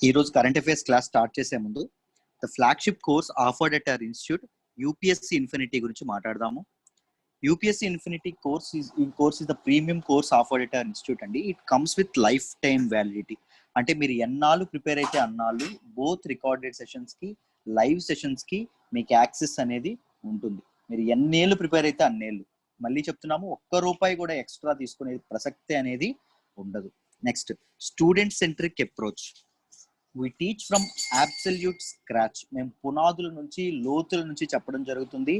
ఈ రోజు current affairs class start చేసే ముందు the flagship course offered at our institute UPSC infinity గురించి మాట్లాడదాము. UPSC infinity course is the premium course offered at our institute అండి. It comes with lifetime validity. అంటే మీరు ఎన్నాళ్ళు ప్రిపేర్ అయితే అన్నాళ్ళు బోత్ రికార్డెడ్ సెషన్స్ కి లైవ్ సెషన్స్ కి మీకు యాక్సెస్ అనేది ఉంటుంది. మీరు ఎన్నేళ్ళు ప్రిపేర్ అయితే అన్నేళ్ళు. మళ్ళీ చెప్తున్నాము, ₹1 కూడా ఎక్స్ట్రా తీసుకునే ప్రసక్తే అనేది ఉండదు. Next, student centric approach. We teach from absolute scratch. మేము పునాదుల నుంచి లోతుల నుంచి చెప్పడం జరుగుతుంది.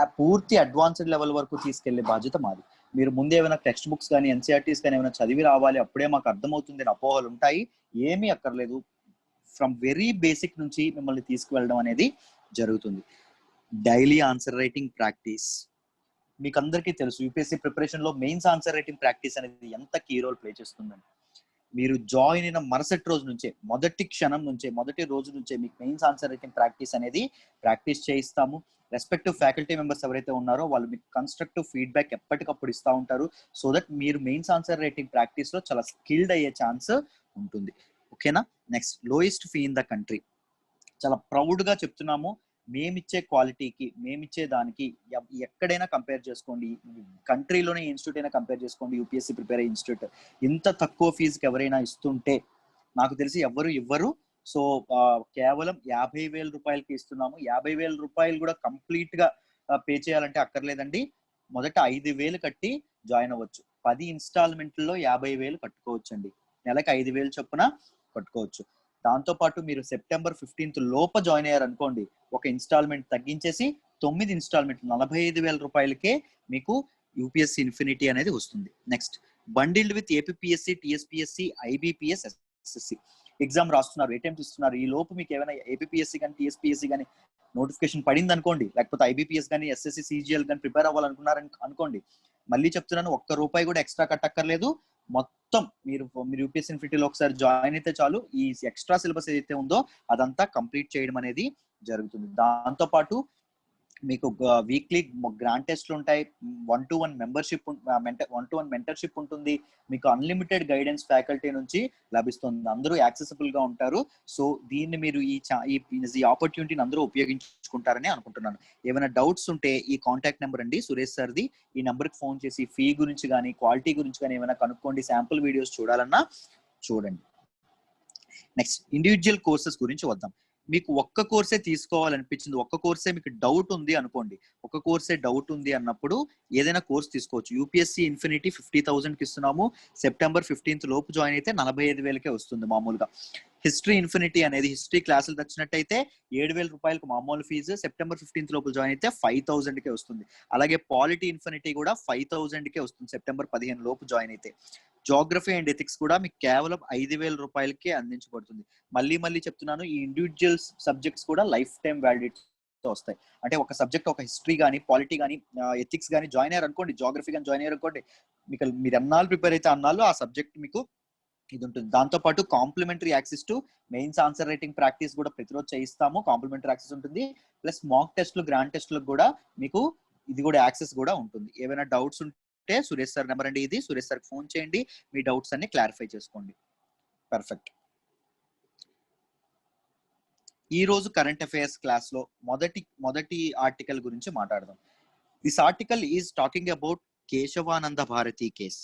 ఆ పూర్తి అడ్వాన్స్డ్ లెవెల్ వరకు తీసుకెళ్లే బాధ్యత మాది. మీరు ముందే ఏమైనా టెక్స్ట్ బుక్స్ కానీ ఎన్సీఆర్టీస్ కానీ ఏమైనా చదివి రావాలి, అప్పుడే మాకు అర్థమవుతుంది అని అపోహలు ఉంటాయి. ఏమీ అక్కర్లేదు. ఫ్రమ్ వెరీ బేసిక్ నుంచి మిమ్మల్ని తీసుకువెళ్ళడం అనేది జరుగుతుంది. Daily answer writing practice. మీకు అందరికీ తెలుసు, యూపీఎస్సీ ప్రిపరేషన్ లో మెయిన్స్ ఆన్సర్ రైటింగ్ ప్రాక్టీస్ అనేది ఎంత కీ రోల్ ప్లే చేస్తుందని. మీరు జాయిన్ అయిన మరుసటి రోజు నుంచే, మొదటి క్షణం నుంచే, మొదటి రోజు నుంచే మీకు మెయిన్స్ ఆన్సర్ రైటింగ్ ప్రాక్టీస్ అనేది ప్రాక్టీస్ చేయిస్తాము. రెస్పెక్టివ్ ఫ్యాకల్టీ మెంబర్స్ ఎవరైతే ఉన్నారో వాళ్ళు మీకు కన్స్ట్రక్టివ్ ఫీడ్బ్యాక్ ఎప్పటికప్పుడు ఇస్తూ ఉంటారు. సో దట్ మీరు మెయిన్స్ ఆన్సర్ రైటింగ్ ప్రాక్టీస్ లో చాలా స్కిల్డ్ అయ్యే ఛాన్స్ ఉంటుంది. ఓకేనా? Next, lowest fee in the country. చాలా ప్రౌడ్ గా చెప్తున్నాము, మేమిచ్చే క్వాలిటీకి, మేమిచ్చే దానికి ఎక్కడైనా కంపేర్ చేసుకోండి, కంట్రీలోనే ఇన్స్టిట్యూట్ అయినా కంపేర్ చేసుకోండి, యూపీఎస్సీ ప్రిపేర్ అయ్యే ఇన్స్టిట్యూట్ ఇంత తక్కువ ఫీజుకి ఎవరైనా ఇస్తుంటే నాకు తెలిసి ఎవ్వరు ఇవ్వరు. సో కేవలం ₹50,000 ఇస్తున్నాము. ₹50,000 కూడా కంప్లీట్ గా పే చేయాలంటే అక్కర్లేదండి. మొదట 5,000 కట్టి జాయిన్ అవ్వచ్చు. 10 ఇన్స్టాల్మెంట్లలో 50,000 కట్టుకోవచ్చండి. నెలకు 5,000 చొప్పున కట్టుకోవచ్చు. దాంతో పాటు మీరు సెప్టెంబర్ 15 లోప జాయిన్ అయ్యారనుకోండి, ఒక ఇన్స్టాల్మెంట్ తగ్గించేసి 9 ఇన్స్టాల్మెంట్ ₹45,000కే మీకు యూపీఎస్సీ ఇన్ఫినిటీ అనేది వస్తుంది. Next, bundled with APSC, TSPSC, IBPS, SSC. Exam రాస్తున్నారు, అటెంప్ట్ ఇస్తున్నారు, ఈ లోపు మీకు ఏమైనా ఏపీఎస్సీ కానీ టీఎస్పీఎస్సీ కానీ నోటిఫికేషన్ పడింది అనుకోండి, లేకపోతే ఐబీపీఎస్ కానీ ఎస్ఎస్సి, సిజిఎల్ కానీ ప్రిపేర్ అవ్వాలనుకున్నారని అనుకోండి, మళ్ళీ చెప్తున్నాను, ₹1 కూడా ఎక్స్ట్రా కట్టక్కర్లేదు. మొత్తం మీరు యూపీఎస్సీ ఇన్ఫినిటీలో ఒకసారి జాయిన్ అయితే చాలు, ఈ ఎక్స్ట్రా సిలబస్ ఏదైతే ఉందో అదంతా కంప్లీట్ చేయడం అనేది జరుగుతుంది. దాంతో పాటు మీకు వీక్లీ గ్రాండ్ టెస్ట్లు ఉంటాయి, 1-to-1 మెంటర్షిప్ ఉంటుంది, మీకు అన్లిమిటెడ్ గైడెన్స్ ఫ్యాకల్టీ నుంచి లభిస్తుంది. అందరూ యాక్సెసిబుల్ గా ఉంటారు. సో దీన్ని మీరు ఈ ఆపర్చునిటీని అందరూ ఉపయోగించుకుంటారని అనుకుంటున్నాను. ఏమైనా డౌట్స్ ఉంటే ఈ కాంటాక్ట్ నెంబర్ అండి, సురేష్ సార్ది, ఈ నెంబర్కి ఫోన్ చేసి ఫీ గురించి కానీ క్వాలిటీ గురించి కానీ ఏమైనా కనుక్కోండి. శాంపుల్ వీడియోస్ చూడాలన్నా చూడండి. నెక్స్ట్, ఇండివిజువల్ కోర్సెస్ గురించి వద్దాం. మీకు ఒక్క కోర్సే తీసుకోవాలనిపించింది, ఒక్క కోర్సే మీకు డౌట్ ఉంది అనుకోండి, ఒక కోర్సే డౌట్ ఉంది అన్నప్పుడు ఏదైనా కోర్స్ తీసుకోవచ్చు. యూపీఎస్సీ ఇన్ఫినిటీ 50,000కి ఇస్తున్నాము. సెప్టెంబర్ 15 లోపు జాయిన్ అయితే 45,000కే వస్తుంది మామూలుగా. హిస్టరీ ఇన్ఫినిటీ అనేది, హిస్టరీ క్లాసులు తెచ్చినట్టయితే ₹7,000 మామూలు ఫీజు, సెప్టెంబర్ 15 లోపు జాయిన్ అయితే 5,000కే వస్తుంది. అలాగే పాలిటీ ఇన్ఫినిటీ కూడా 5,000కే వస్తుంది సెప్టెంబర్ 15 లోపు జాయిన్ అయితే. జోగ్రఫీ అండ్ ఎథిక్స్ కూడా మీకు కేవలం ₹5,000కే అందించబడుతుంది. మళ్ళీ చెప్తున్నాను, ఈ ఇండివిజువల్ సబ్జెక్ట్స్ కూడా లైఫ్ టైం వ్యాలిడిటీతో వస్తాయి. అంటే ఒక సబ్జెక్ట్, ఒక హిస్టరీ కానీ, పాలిటీ కానీ, ఎథిక్స్ కానీ జాయిన్ అయ్యారు అనుకోండి, జోగ్రఫీ కానీ జాయిన్ అయ్యారు అనుకోండి, మీరు ఎన్నాళ్ళు ప్రిపేర్ అయితే అన్నాళ్ళు ఆ సబ్జెక్ట్ మీకు ఇది ఉంటుంది. దాంతో పాటు complimentary access to mains answer writing practice కూడా ప్రతిరోజు చేయిస్తాము. కాంప్లిమెంటరీ యాక్సెస్ ఉంటుంది. ప్లస్ మాక్ టెస్ట్లు, గ్రాండ్ టెస్ట్లకు కూడా మీకు ఇది కూడా యాక్సెస్ కూడా ఉంటుంది. ఏమైనా డౌట్స్ ఉంటే సురేష్ సార్ నెంబర్ అండి ఇది, సురేష్ సార్కి ఫోన్ చేయండి, మీ డౌట్స్ అన్ని క్లారిఫై చేసుకోండి. పర్ఫెక్ట్. ఈ రోజు కరెంట్ అఫైర్స్ క్లాస్ లో మొదటి ఆర్టికల్ గురించి మాట్లాడదాం. This article is talking about Kesavananda Bharati case.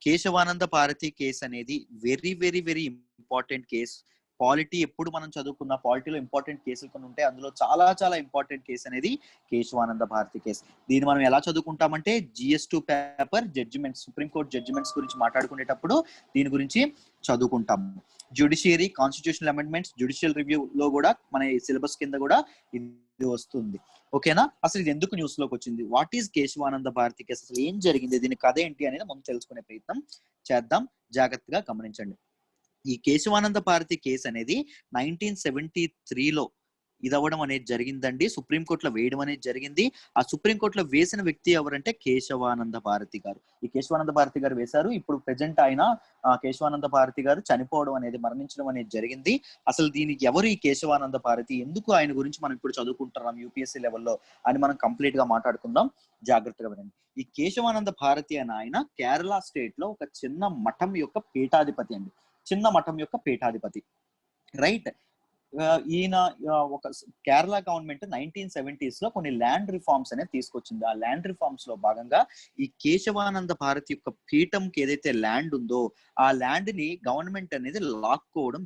Kesavananda Bharati case అనేది very very very important case. Polity ఎప్పుడు మనం చదువుకున్న పాలిటీలో ఇంపార్టెంట్ కేసులు కొన్ని ఉంటాయి, అందులో చాలా చాలా ఇంపార్టెంట్ కేసు అనేది కేశవానంద భారతి కేసు. దీన్ని మనం ఎలా చదువుకుంటామంటే GS2 paper judgements, supreme court judgements గురించి మాట్లాడుకునేటప్పుడు దీని గురించి చదువుకుంటాము. Judiciary, constitutional amendments, judicial review లో కూడా మన సిలబస్ కింద కూడా ఇది వస్తుంది. ఓకేనా? అసలు ఇది ఎందుకు న్యూస్ లోకి వచ్చింది, what is Kesavananda Bharati case, అసలు ఏం జరిగింది, దీని కథ ఏంటి అనేది మనం తెలుసుకునే ప్రయత్నం చేద్దాం. జాగ్రత్తగా గమనించండి. ఈ కేశవానంద భారతి కేసు అనేది 1973లో ఇది అవ్వడం అనేది జరిగిందండి. సుప్రీంకోర్టులో వేయడం అనేది జరిగింది. ఆ సుప్రీంకోర్టులో వేసిన వ్యక్తి ఎవరంటే కేశవానంద భారతి గారు. ఈ కేశవానంద భారతి గారు వేశారు. ఇప్పుడు ప్రెజెంట్ ఆయన కేశవానంద భారతి గారు చనిపోవడం అనేది, మరణించడం అనేది జరిగింది. అసలు దీనికి ఎవరు ఈ కేశవానంద భారతి, ఎందుకు ఆయన గురించి మనం ఇప్పుడు చదువుకుంటున్నాం యూపీఎస్సీ లెవెల్లో అని మనం కంప్లీట్ గా మాట్లాడుకుందాం. జాగ్రత్తగా వినండి. ఈ కేశవానంద భారతి అని ఆయన కేరళ స్టేట్ లో ఒక చిన్న మఠం యొక్క పీఠాధిపతి అండి. చిన్న మఠం యొక్క పీఠాధిపతి. రైట్. ఈయన ఒక కేరళ గవర్నమెంట్ 1970s లో కొన్ని ల్యాండ్ రిఫార్మ్స్ అనేది తీసుకొచ్చింది. ఆ ల్యాండ్ రిఫార్మ్స్ లో భాగంగా ఈ కేశవానంద భారతి యొక్క పీఠంకి ఏదైతే ల్యాండ్ ఉందో ఆ ల్యాండ్ ని గవర్నమెంట్ అనేది లాక్కోవడం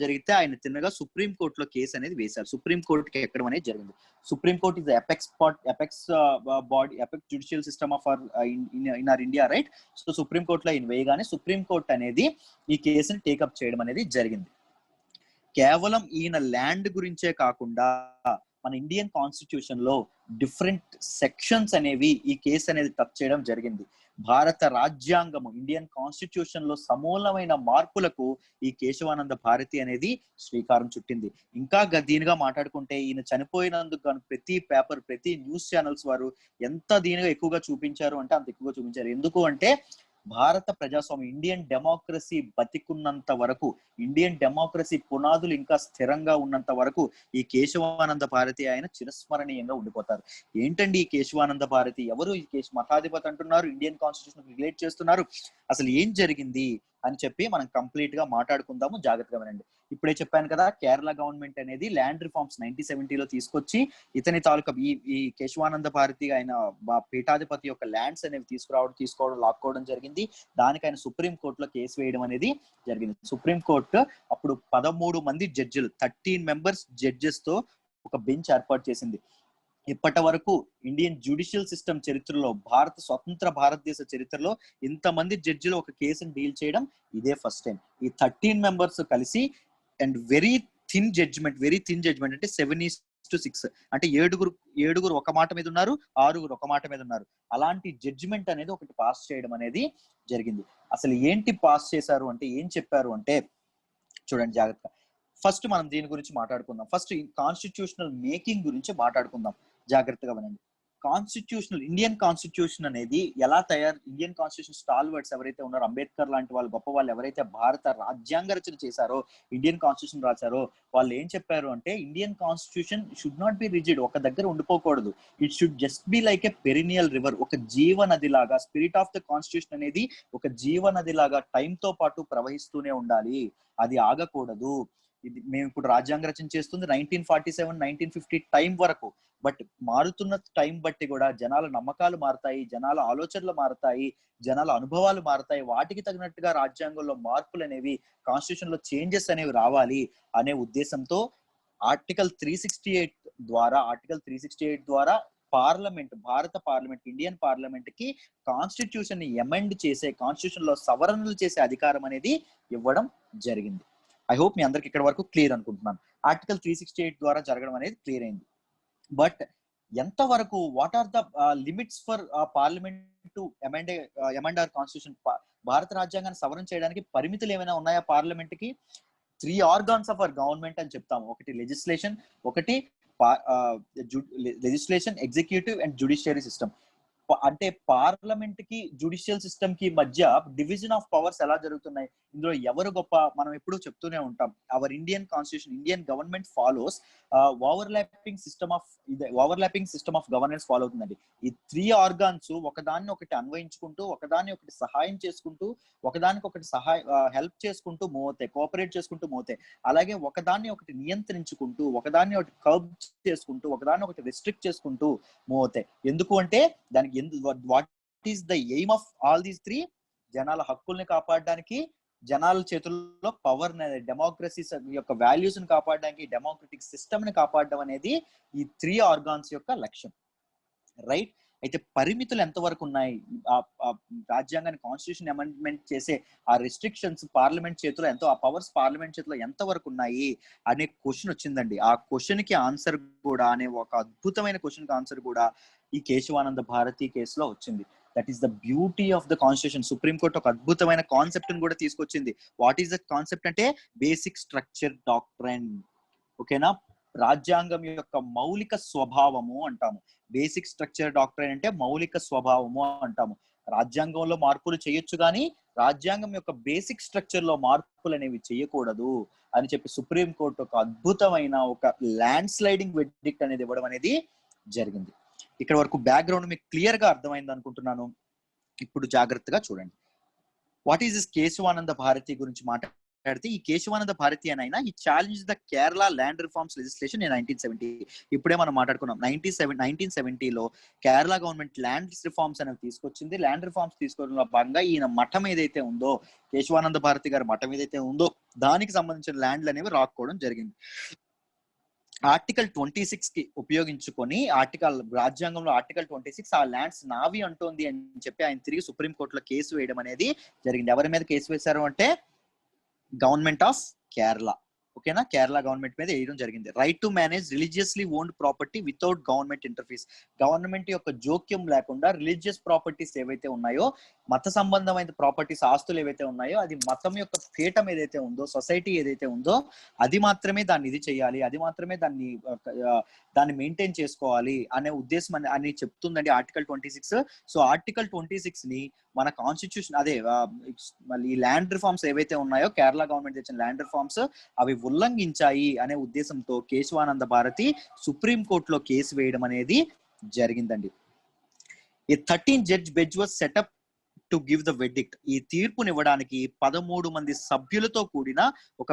జరిగితే ఆయన తిన్నగా సుప్రీం కోర్టులో కేసు అనేది వేశారు. సుప్రీం కోర్టుకి ఎక్కడం అనేది జరిగింది. Supreme court is apex body, apex judicial system of in our India, right. So supreme కోర్టులో ఆయన వేయగానే సుప్రీం కోర్ట్ అనేది ఈ కేసుని టేకప్ చేయడం అనేది జరిగింది. కేవలం ఈయన ల్యాండ్ గురించే కాకుండా మన ఇండియన్ కాన్స్టిట్యూషన్ లో డిఫరెంట్ సెక్షన్స్ అనేవి ఈ కేసు అనేది టచ్ చేయడం జరిగింది. భారత రాజ్యాంగము, ఇండియన్ కాన్స్టిట్యూషన్ లో సమూలమైన మార్పులకు ఈ కేశవానంద భారతి అనేది శ్రీకారం చుట్టింది. ఇంకా దీనిగా మాట్లాడుకుంటే ఈయన చనిపోయినందుకు గాను ప్రతి పేపర్, ప్రతి న్యూస్ ఛానల్స్ వారు ఎంత దీనిగా ఎక్కువగా చూపించారు అంటే అంత ఎక్కువగా చూపించారు. ఎందుకు అంటే భారత ప్రజాస్వామ్యం, ఇండియన్ డెమోక్రసీ బతికున్నంత వరకు, ఇండియన్ డెమోక్రసీ పునాదులు ఇంకా స్థిరంగా ఉన్నంత వరకు ఈ కేశవానంద భారతి ఆయన చిరస్మరణీయంగా ఉండిపోతారు. ఏంటండి ఈ కేశవానంద భారతి ఎవరు? ఈ మఠాధిపతి అంటున్నారు, ఇండియన్ కాన్స్టిట్యూషన్ రిలేట్ చేస్తున్నారు. అసలు ఏం జరిగింది అని చెప్పి మనం కంప్లీట్ గా మాట్లాడుకుందాము, జాగ్రత్తగా వినండి. ఇప్పుడే చెప్పాను కదా, కేరళ గవర్నమెంట్ అనేది ల్యాండ్ రిఫార్మ్స్ 1970లో తీసుకొచ్చి ఇతని తాలూకా ఈ కేశవానంద భారతి ఆయన పీఠాధిపతి యొక్క ల్యాండ్స్ అనేవి తీసుకోవడం లాక్కోవడం జరిగింది. దానికి ఆయన సుప్రీం కోర్టులో కేసు వేయడం అనేది జరిగింది. సుప్రీం కోర్టు అప్పుడు 13 మంది జడ్జిలు, 13 మెంబర్స్ జడ్జెస్ తో ఒక బెంచ్ ఏర్పాటు చేసింది. ఇప్పటి వరకు ఇండియన్ జ్యుడిషియల్ సిస్టమ్ చరిత్రలో, స్వతంత్ర భారతదేశ చరిత్రలో ఇంతమంది జడ్జిలు ఒక కేసును డీల్ చేయడం ఇదే ఫస్ట్ టైం. ఈ 13 మెంబర్స్ కలిసి అండ్ వెరీ థిన్ జడ్జ్మెంట్ అంటే 7:6, అంటే ఏడుగురు ఒక మాట మీద ఉన్నారు, 6 ఒక మాట మీద ఉన్నారు. అలాంటి జడ్జిమెంట్ అనేది ఒకటి పాస్ చేయడం అనేది జరిగింది. అసలు ఏంటి పాస్ చేశారు అంటే, ఏం చెప్పారు అంటే చూడండి జాగ్రత్త. ఫస్ట్ మనం దీని గురించి మాట్లాడుకుందాం. ఫస్ట్ కాన్స్టిట్యూషనల్ మేకింగ్ గురించి మాట్లాడుకుందాం, జాగ్రత్తగా వినండి. ఇండియన్ కాన్స్టిట్యూషన్ అనేది ఎలా ఇండియన్ కాన్స్టిట్యూషన్ స్టాల్వర్డ్స్ ఎవరైతే ఉన్నారో, అంబేద్కర్ లాంటి వాళ్ళు, గొప్ప వాళ్ళు ఎవరైతే భారత రాజ్యాంగ రచన చేశారో, ఇండియన్ కాన్స్టిట్యూషన్ రాశారో, వాళ్ళు ఏం చెప్పారు అంటే Indian constitution should not be rigid, ఒక దగ్గర ఉండిపోకూడదు. It should just be like a perennial river, ఒక జీవనది లాగా. స్పిరిట్ ఆఫ్ ద కాన్స్టిట్యూషన్ అనేది ఒక జీవనది లాగా టైంతో పాటు ప్రవహిస్తూనే ఉండాలి, అది ఆగకూడదు. ఇది మేము ఇప్పుడు రాజ్యాంగ రచన చేస్తుంది 1947, 1950 టైం వరకు. బట్ మారుతున్న టైం బట్టి కూడా జనాల నమ్మకాలు మారుతాయి, జనాల ఆలోచనలు మారుతాయి, జనాల అనుభవాలు మారుతాయి. వాటికి తగినట్టుగా రాజ్యాంగంలో మార్పులు అనేవి, కాన్స్టిట్యూషన్ లో చేంజెస్ అనేవి రావాలి అనే ఉద్దేశంతో ఆర్టికల్ 368 ద్వారా భారత పార్లమెంట్, ఇండియన్ పార్లమెంట్ కి కాన్స్టిట్యూషన్ ని ఎమెండ్ చేసే, కాన్స్టిట్యూషన్ లో సవరణలు చేసే అధికారం అనేది ఇవ్వడం జరిగింది. ఐ హోప్ మీ అందరికి ఇక్కడ వరకు క్లియర్ అనుకుంటున్నాను. ఆర్టికల్ 368 ద్వారా జరగడం అనేది క్లియర్ అయింది. బట్ ఎంతవరకు, what are the limits for parliament to amend our constitution? భారత రాజ్యాంగాన్ని సవరణ చేయడానికి పరిమితులు ఏమైనా ఉన్నాయా పార్లమెంట్ కి? 3 ఆర్గాన్స్ ఆఫ్ అవర్ గవర్నమెంట్ అని చెప్తాము. ఒకటి legislation, executive and judiciary system. అంటే పార్లమెంట్ కి జ్యుడిషియల్ సిస్టమ్ కి మధ్య డివిజన్ ఆఫ్ పవర్స్ ఎలా జరుగుతున్నాయి, ఇందులో ఎవరు గొప్ప, మనం ఎప్పుడు చెప్తూనే ఉంటాం. Our Indian constitution, Indian government follows overlapping system of governance follow అవుతుందండి. ఈ 3 ఆర్గాన్స్ ఒకదాన్ని ఒకటి అన్వయించుకుంటూ, ఒకదాన్ని ఒకటి సహాయం చేసుకుంటూ, ఒకదానికి ఒకటి హెల్ప్ చేసుకుంటూ మోతాయి, కోఆపరేట్ చేసుకుంటూ మోతాయి. అలాగే ఒకదాన్ని ఒకటి నియంత్రించుకుంటూ, ఒకదాన్ని ఒకటి కర్బ్ చేసుకుంటూ, ఒకదాన్ని ఒకటి రిస్ట్రిక్ట్ చేసుకుంటూ మోతాయి. ఎందుకు అంటే దానికి what is the aim of all these 3? జనాల హక్కుల్ని కాపాడడానికి, జనాల చేతుల్లో పవర్, డెమోక్రసీ యొక్క వాల్యూస్ ని కాపాడడానికి, డెమోక్రటిక్ సిస్టమ్ ని కాపాడడం అనేది ఈ 3 ఆర్గాన్స్ యొక్క లక్ష్యం, రైట్. అయితే పరిమితులు ఎంతవరకు ఉన్నాయి? రాజ్యాంగాన్ని, కాన్స్టిట్యూషన్ అమెండ్మెంట్ చేసే ఆ రెస్ట్రిక్షన్స్ పార్లమెంట్ చేతిలో ఆ పవర్స్ పార్లమెంట్ చేతిలో ఎంతవరకు ఉన్నాయి అనే క్వశ్చన్ వచ్చిందండి. ఆ క్వశ్చన్ కి ఆన్సర్ కూడా, అనే ఒక అద్భుతమైన క్వశ్చన్ కి ఆన్సర్ కూడా ఈ కేశవానంద భారతి కేసులో వచ్చింది. That is the beauty of the constitution. Supreme court ఒక అద్భుతమైన కాన్సెప్ట్ ని కూడా తీసుకొచ్చింది. వాట్ ఈస్ ద కాన్సెప్ట్ అంటే బేసిక్ స్ట్రక్చర్ డాక్ట్రైన్. ఓకేనా? రాజ్యాంగం యొక్క మౌలిక స్వభావము అంటాము. బేసిక్ స్ట్రక్చర్ డాక్ట్రైన్ అంటే మౌలిక స్వభావము అంటాము. రాజ్యాంగంలో మార్పులు చేయొచ్చు కానీ రాజ్యాంగం యొక్క బేసిక్ స్ట్రక్చర్ లో మార్పులు అనేవి చేయకూడదు అని చెప్పి సుప్రీం కోర్ట్ ఒక అద్భుతమైన ఒక ల్యాండ్ స్లైడింగ్ వెర్డిక్ట్ అనేది ఇవ్వడం అనేది జరిగింది. ఇక్కడ వరకు బ్యాక్గ్రౌండ్ మీకు క్లియర్ గా అర్థమైంది అనుకుంటున్నాను. ఇప్పుడు జాగ్రత్తగా చూడండి. What is this Kesavananda Bharati గురించి మాట్లాడితే ఈ కేశవానంద భారతి అని అయినా ఈ challenge the Kerala land reforms legislation in 1970. ఇప్పుడే మనం మాట్లాడుకున్నాం 1970లో కేరళ గవర్నమెంట్ ల్యాండ్ రిఫార్మ్స్ అనేవి తీసుకొచ్చింది. ల్యాండ్ రిఫార్మ్స్ తీసుకోవడంలో భాగంగా ఈయన మఠం ఏదైతే ఉందో, కేశవానంద భారతి గారి మఠం ఏదైతే ఉందో దానికి సంబంధించిన ల్యాండ్లు అనేవి రాక్కోవడం జరిగింది. ఆర్టికల్ 26 కి ఉపయోగించుకొని రాజ్యాంగంలో ఆర్టికల్ 26 ఆ ల్యాండ్స్ నావి అంటోంది అని చెప్పి ఆయన తిరిగి సుప్రీంకోర్టులో కేసు వేయడం అనేది జరిగింది. ఎవరి మీద కేసు వేశారు అంటే గవర్నమెంట్ ఆఫ్ కేరళ. ఓకేనా, కేరళ గవర్నమెంట్ మీద వేయడం జరిగింది. Right to manage religiously owned property without government interference. Government యొక్క జోక్యం లేకుండా రిలీజియస్ ప్రాపర్టీస్ ఏవైతే ఉన్నాయో, మత సంబంధమైన ప్రాపర్టీస్, ఆస్తులు ఏవైతే ఉన్నాయో, అది మతం యొక్క పీఠం ఏదైతే ఉందో, సొసైటీ ఏదైతే ఉందో అది మాత్రమే దాన్ని ఇది చేయాలి, అది మాత్రమే దాన్ని మెయింటైన్ చేసుకోవాలి అనే ఉద్దేశం అని చెప్తుందండి ఆర్టికల్ 26. సో ఆర్టికల్ 26 ని మన కాన్స్టిట్యూషన్ మళ్ళీ ఈ ల్యాండ్ రిఫార్మ్స్ ఏవైతే ఉన్నాయో, కేరళ గవర్నమెంట్ తెచ్చిన ల్యాండ్ రిఫార్మ్స్ అవి ఉల్లంఘించాయి అనే ఉద్దేశంతో కేశవానంద భారతి సుప్రీంకోర్టులో కేసు వేయడం అనేది జరిగిందండి. ఈ 13 judge bench was setup to give the verdict. ఈ తీర్పునివ్వడానికి 13 మంది సభ్యులతో కూడిన ఒక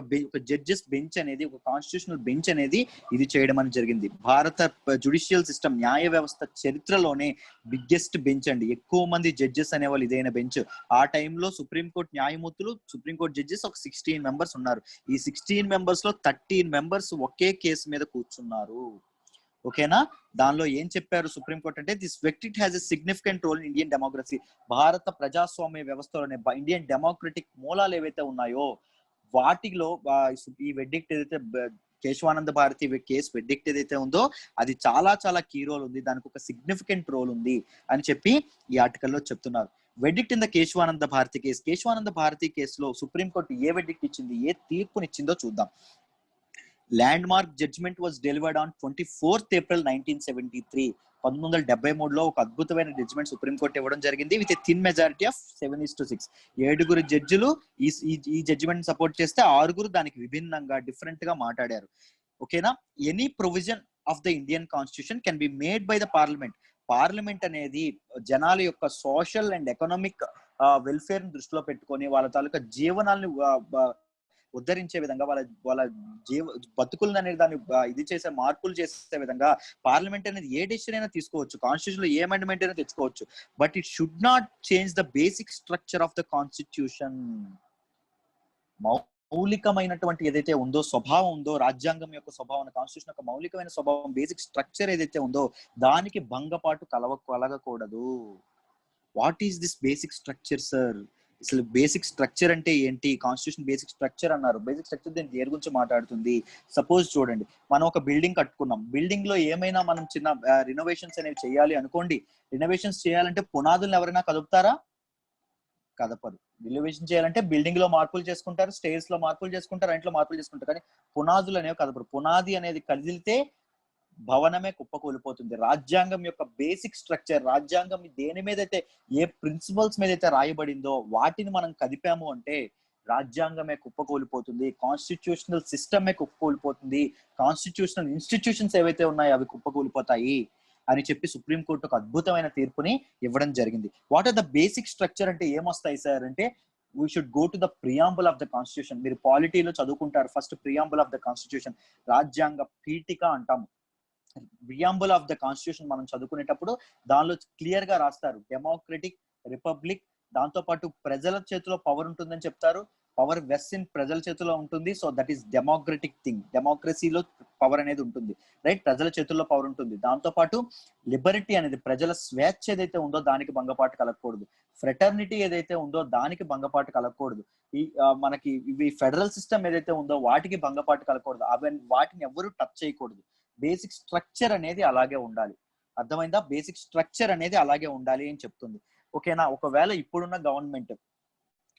జడ్జెస్ బెంచ్ అనేది, ఒక కాన్స్టిట్యూషనల్ బెంచ్ అనేది ఇది చేయడం అనేది జరిగింది. భారత జ్యుడిషియల్ సిస్టమ్, న్యాయ వ్యవస్థ చరిత్రలోనే బిగ్గెస్ట్ బెంచ్ అండి. ఎక్కువ మంది జడ్జెస్ అనేవాళ్ళు ఇదైన బెంచ్. ఆ టైంలో సుప్రీంకోర్టు న్యాయమూర్తులు, సుప్రీంకోర్టు జడ్జెస్ ఒక 16 మెంబర్స్ ఉన్నారు. ఈ 16 మెంబర్స్ లో 13 మెంబర్స్ ఒకే కేసు మీద కూర్చున్నారు. ఓకేనా, దానిలో ఏం చెప్పారు సుప్రీంకోర్టు అంటే, this verdict has a significant role in Indian democracy. భారత ప్రజాస్వామ్య వ్యవస్థలోనే ఇండియన్ డెమోక్రటిక్ మూలాలు ఏవైతే ఉన్నాయో వాటిలో ఈ వెర్డిక్ట్ ఏదైతే కేశవానంద భారతి కేసు వెర్డిక్ట్ ఏదైతే ఉందో అది చాలా చాలా కీ రోల్ ఉంది, దానికి ఒక సిగ్నిఫికెంట్ రోల్ ఉంది అని చెప్పి ఈ ఆర్టికల్లో చెప్తున్నారు. Verdict in the Kesavananda Bharati case. Kesavananda Bharati కేసులో సుప్రీంకోర్టు ఏ వెర్డిక్ట్ ఇచ్చింది, ఏ తీర్పునిచ్చిందో చూద్దాం. Landmark judgement was delivered on 24th April 1973. 1973లో ఒక అద్భుతమైన జడ్జ్మెంట్ సుప్రీంకోర్టు ఇవ్వడం జరిగింది విత్ థిన్ మెజారిటీ ఆఫ్ 7:6. 7 జడ్జిలు ఈ జడ్జిమెంట్ సపోర్ట్ చేస్తే 6 దానికి విభిన్నంగా డిఫరెంట్ గా మాట్లాడారు. ఓకేనా, any provision of the Indian constitution can be made by the parliament. Parliament అనేది జనాల యొక్క సోషల్ అండ్ ఎకనామిక్ వెల్ఫేర్ ని దృష్టిలో పెట్టుకొని వాళ్ళ తాలూకా జీవనాలను ఉద్ధరించే విధంగా, వాళ్ళ బతుకులను అనేది దాన్ని ఇది చేసే మార్పులు చేసే విధంగా పార్లమెంట్ అనేది ఏ డెసిషన్ అయినా తీసుకోవచ్చు, కాన్స్టిట్యూషన్ లో ఏ అమెండ్మెంట్ అయినా తెచ్చుకోవచ్చు. But it should not change the basic structure of the constitution. మౌలికమైనటువంటి ఏదైతే ఉందో, స్వభావం ఉందో, రాజ్యాంగం యొక్క స్వభావం, కాన్స్టిట్యూషన్ యొక్క మౌలికమైన స్వభావం, బేసిక్ స్ట్రక్చర్ ఏదైతే ఉందో దానికి భంగపాటు కలగకూడదు. What is this basic structure sir? అసలు బేసిక్ స్ట్రక్చర్ అంటే ఏంటి? కాన్స్టిట్యూషన్ బేసిక్ స్ట్రక్చర్ అన్నారు. బేసిక్ స్ట్రక్చర్ దేని గురించి మాట్లాడుతుంది? సపోజ్ చూడండి, మనం ఒక బిల్డింగ్ కట్టుకున్నాం. బిల్డింగ్ లో ఏమైనా మనం చిన్న రినోవేషన్స్ అనేవి చేయాలి అనుకోండి. రినోవేషన్స్ చేయాలంటే పునాదులను ఎవరైనా కదుపుతారా? కదపరు. రినోవేషన్ చేయాలంటే బిల్డింగ్ లో మార్పులు చేసుకుంటారు, స్టేర్స్ లో మార్పులు చేసుకుంటారు, ఇంట్లో మార్పులు చేసుకుంటారు, కానీ పునాదులు అనేవి కదపరు. పునాది అనేది కదిలితే భవనమే కుప్పకూలిపోతుంది. రాజ్యాంగం యొక్క బేసిక్ స్ట్రక్చర్, రాజ్యాంగం దేని మీద అయితే, ఏ ప్రిన్సిపల్స్ మీద అయితే రాయబడిందో వాటిని మనం కదిపాము అంటే రాజ్యాంగమే కుప్పకూలిపోతుంది, కాన్స్టిట్యూషనల్ సిస్టమే కుప్పకూలిపోతుంది, కాన్స్టిట్యూషనల్ ఇన్స్టిట్యూషన్స్ ఏవైతే ఉన్నాయో అవి కుప్పకూలిపోతాయి అని చెప్పి సుప్రీంకోర్టు ఒక అద్భుతమైన తీర్పుని ఇవ్వడం జరిగింది. What are the basic structure అంటే ఏమొస్తాయి సార్ అంటే, we should go to the preamble of the constitution. మీరు పాలిటీలో చదువుకుంటారు, first preamble of the constitution, రాజ్యాంగ పీఠిక అంటాము. ప్రియాంబుల్ ఆఫ్ ద కాన్స్టిట్యూషన్ మనం చదువుకునేటప్పుడు దానిలో క్లియర్ గా రాస్తారు డెమోక్రటిక్ రిపబ్లిక్, దాంతో పాటు ప్రజల చేతిలో పవర్ ఉంటుందని చెప్తారు. పవర్ వెస్ట్ ఇన్ ప్రజల చేతిలో ఉంటుంది. So that is democratic thing. డెమోక్రసీలో పవర్ అనేది ఉంటుంది, రైట్? ప్రజల చేతుల్లో పవర్ ఉంటుంది. దాంతో పాటు లిబర్టీ అనేది, ప్రజల స్వేచ్ఛ ఏదైతే ఉందో దానికి భంగపాటు కలగకూడదు. ఫ్రెటర్నిటీ ఏదైతే ఉందో దానికి భంగపాటు కలగకూడదు. ఈ మనకి ఇవి ఫెడరల్ సిస్టమ్ ఏదైతే ఉందో వాటికి భంగపాటు కలగకూడదు. వాటిని ఎవరు టచ్ చేయకూడదు. బేసిక్ స్ట్రక్చర్ అనేది అలాగే ఉండాలి. అర్థమైందా? బేసిక్ స్ట్రక్చర్ అనేది అలాగే ఉండాలి అని చెప్తుంది. ఓకేనా, ఒకవేళ ఇప్పుడున్న గవర్నమెంట్,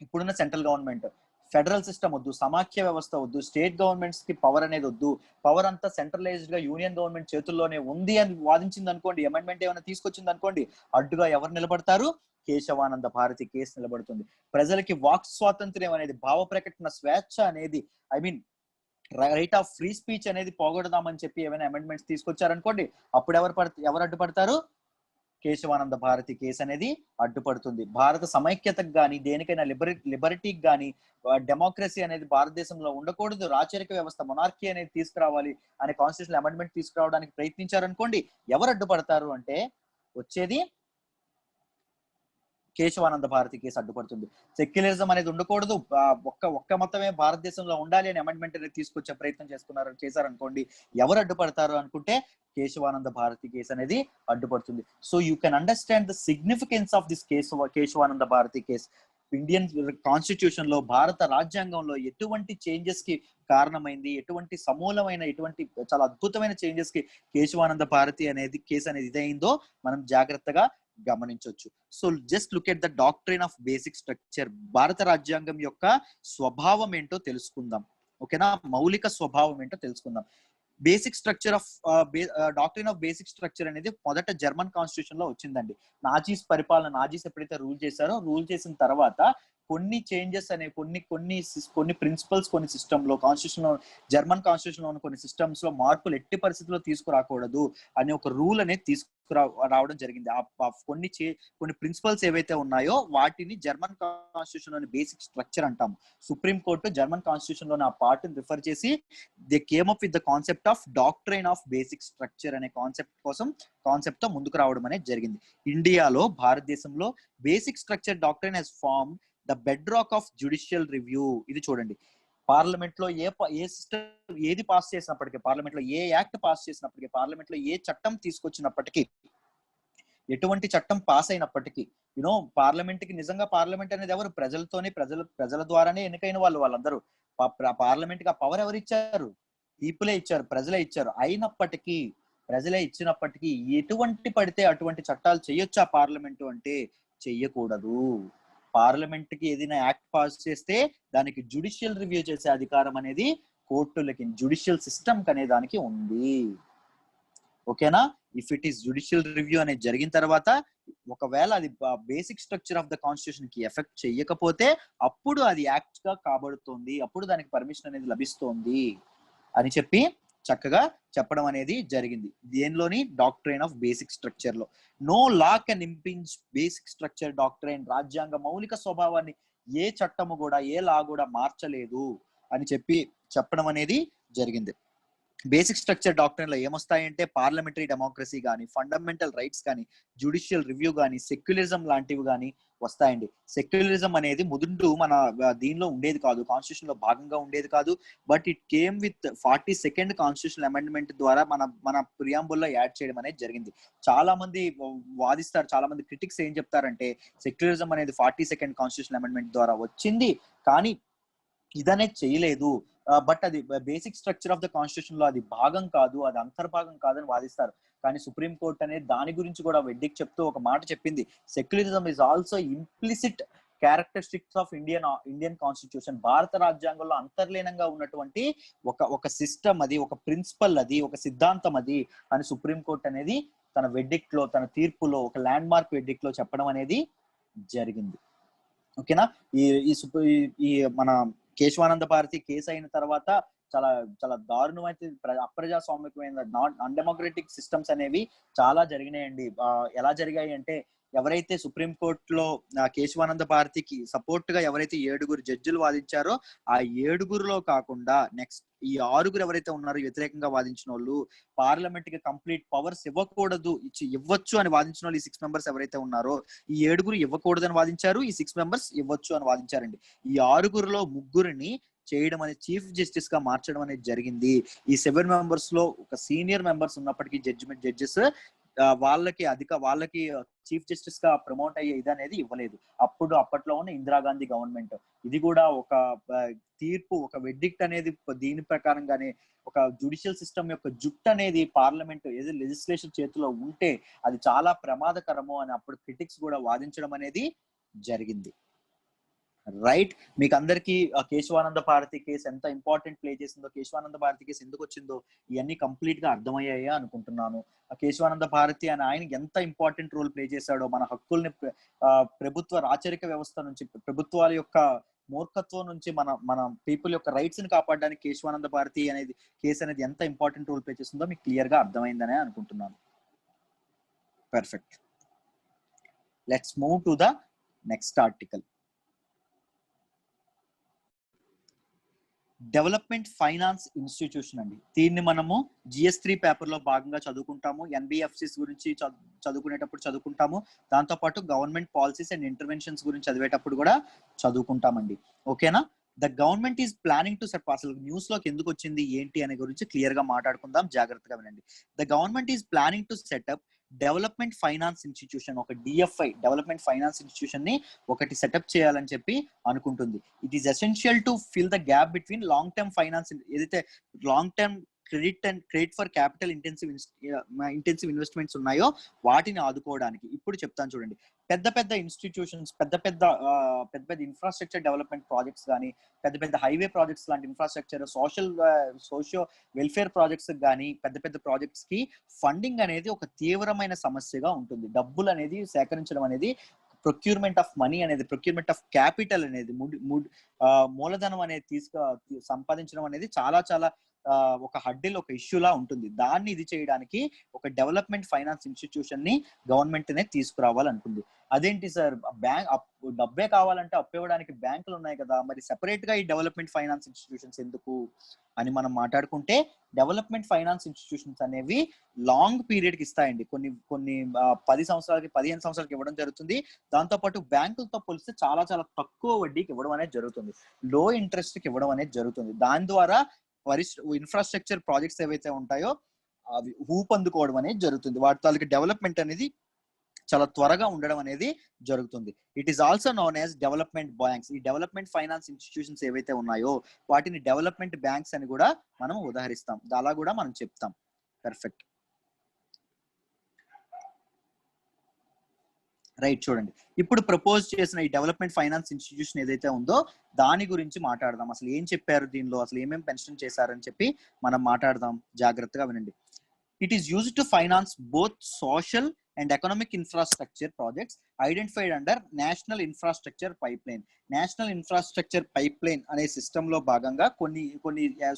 ఇప్పుడున్న సెంట్రల్ గవర్నమెంట్ ఫెడరల్ సిస్టమ్ వద్దు, సమాఖ్య వ్యవస్థ వద్దు, స్టేట్ గవర్నమెంట్స్ కి పవర్ అనేది వద్దు, పవర్ అంతా సెంట్రలైజ్డ్ గా యూనియన్ గవర్నమెంట్ చేతుల్లోనే ఉంది అని వాదించింది అనుకోండి, అమెండ్మెంట్ ఏమైనా తీసుకొచ్చింది అనుకోండి, అడ్డుగా ఎవరు నిలబడతారు? కేశవానంద భారతి కేసు నిలబడుతుంది. ప్రజలకి వాక్ స్వాతంత్ర్యం అనేది, భావ ప్రకటన స్వేచ్ఛ అనేది, I mean right of free speech అనేది పోగొడదామని చెప్పి ఏమైనా అమెండ్మెంట్స్ తీసుకొచ్చారనుకోండి, అప్పుడు ఎవరు అడ్డుపడతారు? కేశవానంద భారతి కేసు అనేది అడ్డుపడుతుంది. భారత సమైక్యతకు కానీ దేనికైనా లిబర్టీకి కానీ డెమోక్రసీ అనేది భారతదేశంలో ఉండకూడదు, రాచరిక వ్యవస్థ మొనార్కీ అనేది తీసుకురావాలి అనే కాన్స్టిట్యూషనల్ అమెండ్మెంట్ తీసుకురావడానికి ప్రయత్నించారనుకోండి, ఎవరు అడ్డుపడతారు అంటే వచ్చేది కేశవానంద భారతి కేసు అడ్డుపడుతుంది. సెక్యులరిజం అనేది ఉండకూడదు, ఒక్క మతమే భారతదేశంలో ఉండాలి అని అమెండ్మెంట్ అనేది తీసుకొచ్చే ప్రయత్నం చేశారనుకోండి, ఎవరు అడ్డుపడతారు అనుకుంటే కేశవానంద భారతి కేసు అనేది అడ్డుపడుతుంది. So you can understand the significance of this Kesavananda Bharati case. Indian constitution లో, భారత రాజ్యాంగంలో ఎటువంటి చేంజెస్ కి కారణమైంది, ఎటువంటి సమూలమైన, ఎటువంటి చాలా అద్భుతమైన చేంజెస్ కి కేశవానంద భారతి అనేది కేసు అనేది ఇదైందో మనం జాగ్రత్తగా గమనించవచ్చు. So just look at the doctrine of basic structure. భారత రాజ్యాంగం యొక్క స్వభావం ఏంటో తెలుసుకుందాం. ఓకేనా, మౌలిక స్వభావం ఏంటో తెలుసుకుందాం. Basic structure of doctrine of basic structure అనేది మొదట జర్మన్ కాన్స్టిట్యూషన్ లో వచ్చిందండి. నాజీస్ ఎప్పుడైతే రూల్ చేశారో, రూల్ చేసిన తర్వాత కొన్ని చేంజెస్ అనే కొన్ని ప్రిన్సిపల్స్, కొన్ని సిస్టమ్ లో, కాన్స్టిట్యూషన్ లో, జర్మన్ కాన్స్టిట్యూషన్ లో ఉన్న కొన్ని సిస్టమ్స్ లో మార్పులు ఎట్టి పరిస్థితుల్లో తీసుకురాకూడదు అనే ఒక రూల్ అనేది రావడం జరిగింది. కొన్ని ప్రిన్సిపల్స్ ఏవైతే ఉన్నాయో వాటిని జర్మన్ కాన్స్టిట్యూషన్ లోని బేసిక్ స్ట్రక్చర్ అంటాము. సుప్రీం కోర్టు జర్మన్ కాన్స్టిట్యూషన్ లోని ఆ పార్ట్ ని రిఫర్ చేసి they came up with the concept of doctrine of basic structure అనే కాన్సెప్ట్ తో ముందుకు రావడం అనేది జరిగింది. ఇండియాలో, భారతదేశంలో basic structure doctrine has form the bedrock of judicial review. ఇది చూడండి, పార్లమెంట్ లో ఏ సిస్టమ్ ఏది పాస్ చేసినప్పటికీ, పార్లమెంట్ లో ఏ యాక్ట్ పాస్ చేసినప్పటికీ, పార్లమెంట్ లో ఏ చట్టం తీసుకొచ్చినప్పటికీ, ఎటువంటి చట్టం పాస్ అయినప్పటికీ, పార్లమెంట్ కి నిజంగా పార్లమెంట్ అనేది ఎవరు? ప్రజల ద్వారానే ఎన్నికైన వాళ్ళందరూ. పార్లమెంట్ కి ఆ పవర్ ఎవరు ఇచ్చారు? పీపులే ఇచ్చారు, ప్రజలే ఇచ్చారు. అయినప్పటికీ, ప్రజలే ఇచ్చినప్పటికీ ఎటువంటి పడితే అటువంటి చట్టాలు చేయొచ్చా పార్లమెంటు అంటే? చెయ్యకూడదు. పార్లమెంట్ కి ఏదైనా యాక్ట్ పాస్ చేస్తే దానికి జ్యుడిషియల్ రివ్యూ చేసే అధికారం అనేది కోర్టులకి, జ్యుడిషియల్ సిస్టమ్ అనే దానికి ఉంది. ఓకేనా? If it is judicial review అనేది జరిగిన తర్వాత, ఒకవేళ అది basic structure of the constitution కి ఎఫెక్ట్ చేయకపోతే అప్పుడు అది యాక్ట్ గా కాబడుతుంది, అప్పుడు దానికి పర్మిషన్ అనేది లభిస్తుంది అని చెప్పి చక్కగా చెప్పడం అనేది జరిగింది. దేనిలోని? డాక్ట్రైన్ ఆఫ్ బేసిక్ స్ట్రక్చర్ లో. No law can impinge basic structure doctrine. రాజ్యాంగ మౌలిక స్వభావాన్ని ఏ చట్టము కూడా, ఏ లా కూడా మార్చలేదు అని చెప్పడం అనేది జరిగింది. బేసిక్ స్ట్రక్చర్ డాక్ట్రైన్ లో ఏమొస్తాయంటే పార్లమెంటరీ డెమోక్రసీ కానీ, ఫండమెంటల్ రైట్స్ కానీ, జ్యుడిషియల్ రివ్యూ కానీ, సెక్యులరిజం లాంటివి కానీ వస్తాయండి. సెక్యులరిజం అనేది ముందు మన దీనిలో ఉండేది కాదు, కాన్స్టిట్యూషన్ లో భాగంగా ఉండేది కాదు. But it came with 42nd constitutional amendment ద్వారా మన ప్రియాంబుల్లో యాడ్ చేయడం అనేది జరిగింది. చాలా మంది వాదిస్తారు, చాలా మంది క్రిటిక్స్ ఏం చెప్తారంటే సెక్యులరిజం అనేది 42nd కాన్స్టిట్యూషనల్ అమెండ్మెంట్ ద్వారా వచ్చింది, కానీ ఇదనేది చేయలేదు. బట్ అది basic structure of the constitution లో అది భాగం కాదు, అది అంతర్భాగం కాదని వాదిస్తారు. కానీ సుప్రీం కోర్ట్ అనేది దాని గురించి కూడా వెడ్డిక్ చెప్తూ ఒక మాట చెప్పింది, secularism is also implicit characteristics of Indian constitution. భారత రాజ్యాంగంలో అంతర్లీనంగా ఉన్నటువంటి ఒక సిస్టమ్ అది, ఒక ప్రిన్సిపల్ అది, ఒక సిద్ధాంతం అది అని సుప్రీం కోర్ట్ అనేది తన వెడ్డిక్ లో, తన తీర్పులో, ఒక ల్యాండ్ మార్క్ వెడ్డిక్ లో చెప్పడం అనేది జరిగింది. ఓకేనా? ఈ మన కేశవానంద భారతి కేసు అయిన తర్వాత చాలా చాలా దారుణమైన, అప్రజాస్వామికమైన, అన్డెమోక్రటిక్ సిస్టమ్స్ అనేవి చాలా జరిగినాయండి. ఎలా జరిగాయి అంటే, ఎవరైతే సుప్రీం కోర్టులో కేశవానంద భారతికి సపోర్ట్ గా ఎవరైతే 7 జడ్జిలు వాదించారో, ఆ 7లో కాకుండా నెక్స్ట్ ఈ 6 ఎవరైతే ఉన్నారో వ్యతిరేకంగా వాదించిన వాళ్ళు, పార్లమెంట్ కి కంప్లీట్ పవర్స్ ఇవ్వకూడదు, ఇవ్వచ్చు అని వాదించిన వాళ్ళు, ఈ 6 మెంబర్స్ ఎవరైతే ఉన్నారో, ఈ 7 ఇవ్వకూడదు అని వాదించారు, ఈ 6 మెంబర్స్ ఇవ్వచ్చు అని వాదించారండి. ఈ 6లో 3 చేయడం అనేది చీఫ్ జస్టిస్ గా మార్చడం అనేది జరిగింది. ఈ 7 మెంబర్స్ లో ఒక సీనియర్ మెంబర్స్ ఉన్నప్పటికీ, జడ్జెస్ వాళ్ళకి చీఫ్ జస్టిస్ గా ప్రమోట్ అయ్యే ఇది అనేది ఇవ్వలేదు. అప్పట్లో ఉన్న ఇందిరాగాంధీ గవర్నమెంట్. ఇది కూడా ఒక తీర్పు, ఒక వెడ్డిక్ట్ అనేది దీని ప్రకారంగానే, ఒక జ్యుడిషియల్ సిస్టమ్ యొక్క జుట్టు అనేది పార్లమెంట్ ఏదో లెజిస్లేషన్ చేతిలో ఉంటే అది చాలా ప్రమాదకరము అని అప్పుడు క్రిటిక్స్ కూడా వాదించడం అనేది జరిగింది. రైట్? మీకు అందరికీ కేశవానంద భారతి కేసు ఎంత ఇంపార్టెంట్ ప్లే చేసిందో, కేశవానంద భారతి కేసు ఎందుకు వచ్చిందో ఇవన్నీ కంప్లీట్ గా అర్థమయ్యాయా అనుకుంటున్నాను. కేశవానంద భారతి అని ఆయన ఎంత ఇంపార్టెంట్ రోల్ ప్లే చేశాడో, మన హక్కుల్ని ప్రభుత్వ రాచరిక వ్యవస్థ నుంచి, ప్రభుత్వాల యొక్క మూర్ఖత్వం నుంచి మన పీపుల్ యొక్క రైట్స్ ని కాపాడడానికి కేశవానంద భారతి అనేది కేసు అనేది ఎంత ఇంపార్టెంట్ రోల్ ప్లే చేస్తుందో మీకు క్లియర్ గా అర్థమైందనే అనుకుంటున్నాను. Perfect. Let's move to the next article. Development finance institution అండి. దీన్ని మనము GS3 పేపర్ లో భాగంగా చదువుకుంటాము, NBFCs గురించి చదువుకునేటప్పుడు చదువుకుంటాము, దాంతోపాటు గవర్నమెంట్ పాలసీస్ అండ్ ఇంటర్వెన్షన్స్ గురించి చదివేటప్పుడు కూడా చదువుకుంటామండి. ఓకేనా? The government is planning to set, అసలు న్యూస్ లోకి ఎందుకు వచ్చింది ఏంటి అనే గురించి క్లియర్ గా మాట్లాడుకుందాం, జాగ్రత్తగా వినండి. The government is planning to set up development finance institution, ఒక DFI డెవలప్మెంట్ ఫైనాన్స్ ఇన్స్టిట్యూషన్ ని ఒకటి సెటప్ చేయాలని చెప్పి అనుకుంటుంది. It is essential to fill the gap between long term finance, ఏదైతే long term credit for capital intensive investments ఉన్నాయో వాటిని ఆదుకోవడానికి. ఇప్పుడు చెప్తాను చూడండి. పెద్ద పెద్ద ఇన్స్టిట్యూషన్స్, పెద్ద పెద్ద ఇన్ఫ్రాస్ట్రక్చర్ డెవలప్మెంట్ ప్రాజెక్ట్స్ కానీ, పెద్ద హైవే ప్రాజెక్ట్స్ లాంటి ఇన్ఫ్రాస్ట్రక్చర్, సోషియో వెల్ఫేర్ ప్రాజెక్ట్స్ కానీ, పెద్ద ప్రాజెక్ట్స్ కి ఫండింగ్ అనేది ఒక తీవ్రమైన సమస్యగా ఉంటుంది. డబ్బులు అనేది సేకరించడం అనేది, ప్రొక్యూర్మెంట్ ఆఫ్ మనీ అనేది, ప్రొక్యూర్మెంట్ ఆఫ్ క్యాపిటల్ అనేది, మూలధనం అనేది సంపాదించడం అనేది చాలా చాలా ఒక హడ్డిల్, ఒక ఇష్యూలా ఉంటుంది. దాన్ని ఇది చేయడానికి ఒక డెవలప్మెంట్ ఫైనాన్స్ ఇన్స్టిట్యూషన్ ని గవర్నమెంట్ నే తీసుకురావాలనుకుంది. అదేంటి సార్, డబ్బే కావాలంటే అప్పు ఇవ్వడానికి బ్యాంకులు ఉన్నాయి కదా, మరి సెపరేట్ గా ఈ డెవలప్మెంట్ ఫైనాన్స్ ఇన్స్టిట్యూషన్స్ ఎందుకు అని మనం మాట్లాడుకుంటే, డెవలప్మెంట్ ఫైనాన్స్ ఇన్స్టిట్యూషన్స్ అనేవి లాంగ్ పీరియడ్ కి ఇస్తాయండి. కొన్ని 10 సంవత్సరాలకి 15 సంవత్సరాలకి ఇవ్వడం జరుగుతుంది. దాంతోపాటు బ్యాంకులతో పోలిస్తే చాలా చాలా తక్కువ వడ్డీకి ఇవ్వడం అనేది జరుగుతుంది, లో ఇంట్రెస్ట్ కి ఇవ్వడం అనేది జరుగుతుంది. దాని ద్వారా ఇన్ఫ్రాస్ట్రక్చర్ ప్రాజెక్ట్స్ ఏవైతే ఉంటాయో అవి ఊపందుకోవడం అనేది జరుగుతుంది. వాటి తాలూకు డెవలప్మెంట్ అనేది చాలా త్వరగా ఉండడం అనేది జరుగుతుంది. It is also known as development banks. ఈ డెవలప్మెంట్ ఫైనాన్స్ ఇన్స్టిట్యూషన్స్ ఏవైతే ఉన్నాయో వాటిని డెవలప్మెంట్ బ్యాంక్స్ అని కూడా మనం ఉదాహరిస్తాం, అలా కూడా మనం చెప్తాం. Perfect, right. చూడండి, ఇప్పుడు ప్రపోజ్ చేసిన ఈ డెవలప్మెంట్ ఫైనాన్స్ ఇన్స్టిట్యూషన్ ఏదైతే ఉందో దాని గురించి మాట్లాడదాం. అసలు ఏం చెప్పారు దీనిలో, అసలు ఏమేమి మెన్షన్ చేశారని చెప్పి మనం మాట్లాడదాం, జాగ్రత్తగా వినండి. It is used to finance both social and economic infrastructure projects identified under National Infrastructure Pipeline. National infrastructure pipeline అనే సిస్టమ్ లో భాగంగా కొన్ని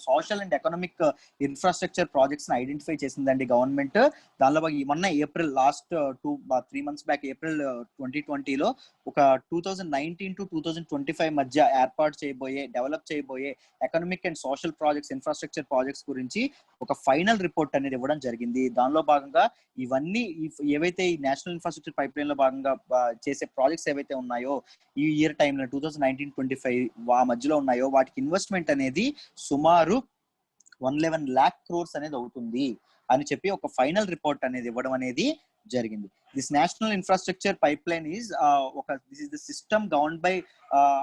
social and economic infrastructure projects ని ఐడెంటిఫై చేసిందండి గవర్నమెంట్. దానిలో మొన్న April last 3 months back, April 2020లో ఒక 2019 to 2025 మధ్య డెవలప్ చేయబోయే economic and social projects, infrastructure projects గురించి ఒక ఫైనల్ రిపోర్ట్ అనేది ఇవ్వడం జరిగింది. దానిలో భాగంగా ఇవన్నీ ఏవైతే ఈ నేషనల్ ఇన్ఫ్రాస్ట్రక్చర్ పైప్ లైన్ లో భాగంగా చేసే ప్రాజెక్ట్స్ ఏవైతే ఉన్నాయో ఈ ఇయర్ టైంలో 2019-25 ఆ మధ్యలో ఉన్నాయో వాటికి ఇన్వెస్ట్మెంట్ అనేది సుమారు 111 lakh crores అనేది అవుతుంది అని చెప్పి ఒక ఫైనల్ రిపోర్ట్ అనేది ఇవ్వడం అనేది జరిగింది. This national infrastructure pipeline is this is the system governed by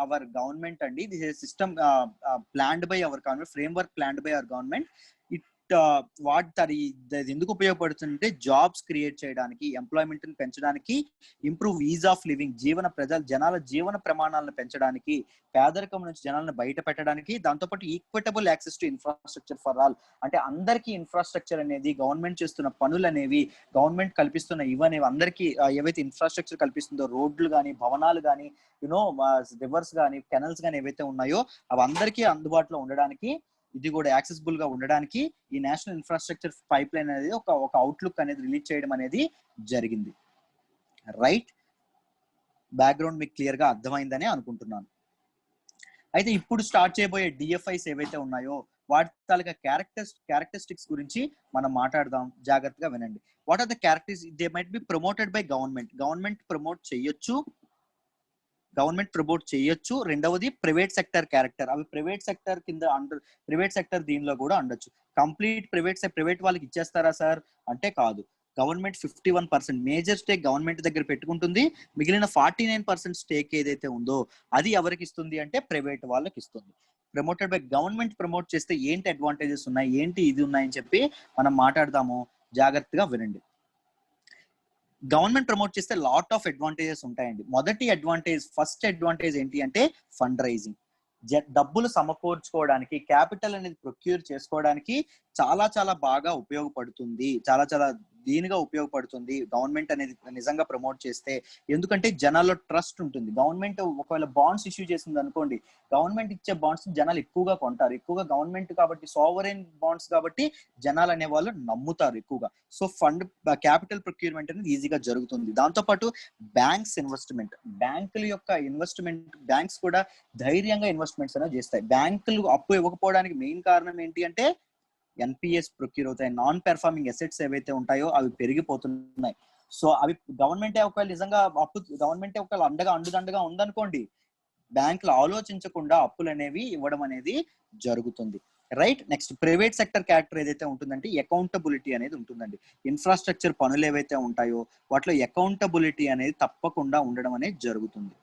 our government అండి. This is system planned by our government, framework planned by our government. ఎందుకు ఉపయోగపడుతుందంటే జాబ్స్ క్రియేట్ చేయడానికి, ఎంప్లాయ్మెంట్ ని పెంచడానికి, ఇంప్రూవ్ ఈజ్ ఆఫ్ లివింగ్, జనాల జీవన ప్రమాణాలను పెంచడానికి, పేదరికం నుంచి జనాలను బయట పెట్టడానికి, దాంతోపాటు equitable access to infrastructure for all, అంటే అందరికీ ఇన్ఫ్రాస్ట్రక్చర్ అనేది, గవర్నమెంట్ చేస్తున్న పనులు అనేవి, గవర్నమెంట్ కల్పిస్తున్న ఇవనేవి అందరికీ ఏవైతే ఇన్ఫ్రాస్ట్రక్చర్ కల్పిస్తుందో, రోడ్లు కానీ, భవనాలు కానీ, రివర్స్ కానీ, కెనల్స్ కానీ ఏవైతే ఉన్నాయో అవి అందరికీ అందుబాటులో ఉండడానికి, ఇది కూడా యాక్సెసిబుల్ గా ఉండడానికి ఈ నేషనల్ ఇన్ఫ్రాస్ట్రక్చర్ పైప్ లైన్ అనేది ఒక అవుట్లుక్ అనేది రిలీజ్ చేయడం అనేది జరిగింది. రైట్, బ్యాక్గ్రౌండ్ మీకు క్లియర్ గా అర్థమైందని అనుకుంటున్నాను. అయితే ఇప్పుడు స్టార్ట్ చేయబోయే DFIs ఏవైతే ఉన్నాయో వాటి తాలూకా క్యారెక్టరిస్టిక్స్ గురించి మనం మాట్లాడదాం, జాగ్రత్తగా వినండి. What are the characters? They might be promoted by government promote చేయొచ్చు. రెండవది ప్రైవేట్ సెక్టర్ క్యారెక్టర్, అవి ప్రైవేట్ సెక్టర్ కింద ప్రైవేట్ సెక్టర్ దీనిలో కూడా ఉండొచ్చు. కంప్లీట్ ప్రైవేట్ వాళ్ళకి ఇచ్చేస్తారా సార్ అంటే కాదు. గవర్నమెంట్ 51% మేజర్ స్టేక్ గవర్నమెంట్ దగ్గర పెట్టుకుంటుంది. మిగిలిన 49% స్టేక్ ఏదైతే ఉందో అది ఎవరికి ఇస్తుంది అంటే ప్రైవేట్ వాళ్ళకి ఇస్తుంది. ప్రమోటెడ్ బై గవర్నమెంట్ ప్రమోట్ చేస్తే ఏంటి అడ్వాంటేజెస్ ఉన్నాయి, ఏంటి ఇది ఉన్నాయని చెప్పి మనం మాట్లాడదాము, జాగ్రత్తగా వినండి. గవర్నమెంట్ ప్రమోట్ చేస్తే లాట్ ఆఫ్ అడ్వాంటేజెస్ ఉంటాయండి. ఫస్ట్ అడ్వాంటేజ్ ఏంటి అంటే ఫండ్ రైజింగ్. డబ్బులు సమకూర్చుకోవడానికి, క్యాపిటల్ అనేది ప్రొక్యూర్ చేసుకోవడానికి చాలా చాలా బాగా ఉపయోగపడుతుంది. దీనిగా ఉపయోగపడుతుంది గవర్నమెంట్ అనేది నిజంగా ప్రమోట్ చేస్తే. ఎందుకంటే జనాల్లో ట్రస్ట్ ఉంటుంది. గవర్నమెంట్ ఒకవేళ బాండ్స్ ఇష్యూ చేసింది అనుకోండి, గవర్నమెంట్ ఇచ్చే బాండ్స్ జనాలు ఎక్కువగా కొంటారు. ఎక్కువగా గవర్నమెంట్ కాబట్టి, సావరెన్ బాండ్స్ కాబట్టి జనాలు అనే వాళ్ళు నమ్ముతారు ఎక్కువగా. సో ఫండ్ క్యాపిటల్ ప్రొక్యూర్మెంట్ అనేది ఈజీగా జరుగుతుంది. దాంతోపాటు బ్యాంక్స్ ఇన్వెస్ట్మెంట్, బ్యాంకుల యొక్క ఇన్వెస్ట్మెంట్, బ్యాంక్స్ కూడా ధైర్యంగా ఇన్వెస్ట్మెంట్స్ అనేవి చేస్తాయి. బ్యాంకులు అప్పు ఇవ్వకపోవడానికి మెయిన్ కారణం ఏంటి అంటే ఎన్పిఎస్ ప్రొక్యూర్ అవుతాయి. నాన్ పెర్ఫార్మింగ్ అసెట్స్ ఏవైతే ఉంటాయో అవి పెరిగిపోతున్నాయి. సో అవి గవర్నమెంటే ఒకవేళ నిజంగా గవర్నమెంటే ఒకవేళ అండుదండగా ఉందనుకోండి, బ్యాంకులు ఆలోచించకుండా అప్పులు అనేవి ఇవ్వడం అనేది జరుగుతుంది. Right. Next private sector character ఏదైతే ఉంటుందంటే అకౌంటబిలిటీ అనేది ఉంటుందండి. ఇన్ఫ్రాస్ట్రక్చర్ పనులు ఏవైతే ఉంటాయో వాటిలో అకౌంటబిలిటీ అనేది తప్పకుండా ఉండడం అనేది జరుగుతుంది.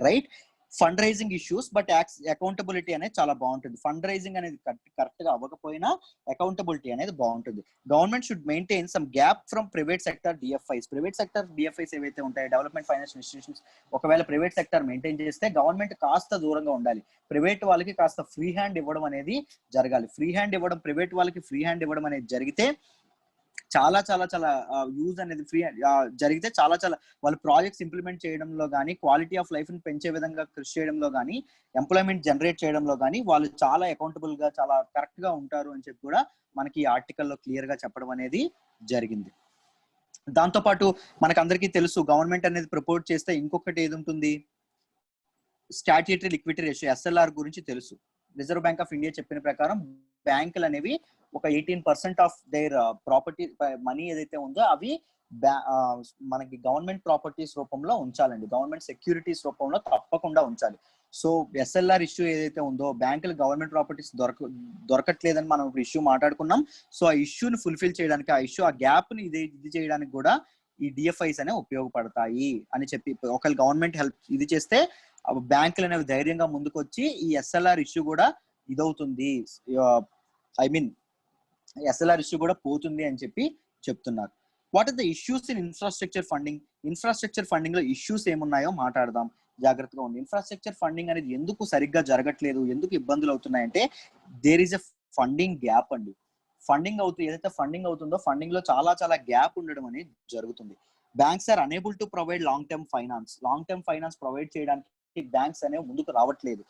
Right. Fund raising issues but accountability అనేది చాలా బాగుంటుంది. ఫండ్ రైజింగ్ అనేది కరెక్ట్ గా అవ్వకపోయినా అకౌంటబిలిటీ అనేది బాగుంటుంది. Government should maintain some gap from private sector DFIs. Private sector DFIs ఏవైతే ఉంటాయో, డెవలప్మెంట్ ఫైనాన్షియల్ ఇన్స్టిట్యూషన్స్, ఒకవేళ ప్రైవేట్ సెక్టర్ మెయింటైన్ చేస్తే గవర్నమెంట్ కాస్త దూరంగా ఉండాలి. ప్రైవేట్ వాళ్ళకి కాస్త ఫ్రీ హ్యాండ్ ఇవ్వడం అనేది జరగాలి. ఫ్రీ హ్యాండ్ ఇవ్వడం, ప్రైవేట్ వాళ్ళకి ఫ్రీ హ్యాండ్ ఇవ్వడం అనేది జరిగితే చాలా చాలా చాలా యూజ్ అనేది ఫ్రీ జరిగితే చాలా చాలా వాళ్ళు ప్రాజెక్ట్స్ ఇంప్లిమెంట్ చేయడంలో కానీ, క్వాలిటీ ఆఫ్ లైఫ్ ని పెంచే విధంగా కృషి చేయడంలో కానీ, ఎంప్లాయ్మెంట్ జనరేట్ చేయడంలో కానీ వాళ్ళు చాలా అకౌంటబుల్ గా, చాలా కరెక్ట్ గా ఉంటారు అని చెప్పి కూడా మనకి ఈ ఆర్టికల్లో క్లియర్ గా చెప్పడం అనేది జరిగింది. దాంతోపాటు మనకు అందరికీ తెలుసు, గవర్నమెంట్ అనేది ప్రపోజ్ చేస్తే ఇంకొకటి ఏది ఉంటుంది, స్టాట్యూటరీ లిక్విడిటీ రేషియో ఎస్ఎల్ఆర్ గురించి తెలుసు. రిజర్వ్ బ్యాంక్ ఆఫ్ ఇండియా చెప్పిన ప్రకారం బ్యాంకులు అనేవి ఒక 18% ఆఫ్ దేర్ ప్రాపర్టీ మనీ ఏదైతే ఉందో అవి మనకి గవర్నమెంట్ ప్రాపర్టీస్ రూపంలో ఉంచాలండి. గవర్నమెంట్ సెక్యూరిటీస్ రూపంలో తప్పకుండా ఉంచాలి. సో ఎస్ఎల్ఆర్ ఇష్యూ ఏదైతే ఉందో, బ్యాంకులు గవర్నమెంట్ ప్రాపర్టీస్ దొరకట్లేదని మనం ఇప్పుడు ఇష్యూ మాట్లాడుకున్నాం. సో ఆ ఇష్యూని ఫుల్ఫిల్ చేయడానికి, ఆ గ్యాప్ ని ఇది చేయడానికి కూడా ఈ డిఎఫ్ఐస్ అనేవి ఉపయోగపడతాయి అని చెప్పి, ఒకవేళ గవర్నమెంట్ హెల్ప్ ఇది చేస్తే బ్యాంకులు అనేవి ధైర్యంగా ముందుకు వచ్చి ఈ ఎస్ఎల్ఆర్ ఇష్యూ కూడా ఇదవుతుంది, ఎస్ఎల్ఆర్ ఇష్యూ కూడా పోతుంది అని చెప్పి చెప్తున్నారు. What are the issues in infrastructure funding? Infrastructure funding లో ఇష్యూస్ ఏమున్నాయో మాట్లాడదాం. జాగ్రత్తగా ఉంది. ఇన్ఫ్రాస్ట్రక్చర్ ఫండింగ్ అనేది ఎందుకు సరిగ్గా జరగట్లేదు, ఎందుకు ఇబ్బందులు అవుతున్నాయంటే there is a funding gap అండి. ఏదైతే ఫండింగ్ అవుతుందో ఫండింగ్ లో చాలా చాలా గ్యాప్ ఉండడం అనేది జరుగుతుంది. Banks are unable to provide long term finance provide చేయడానికి బ్యాంక్స్ అనేవి ముందుకు రావట్లేదు.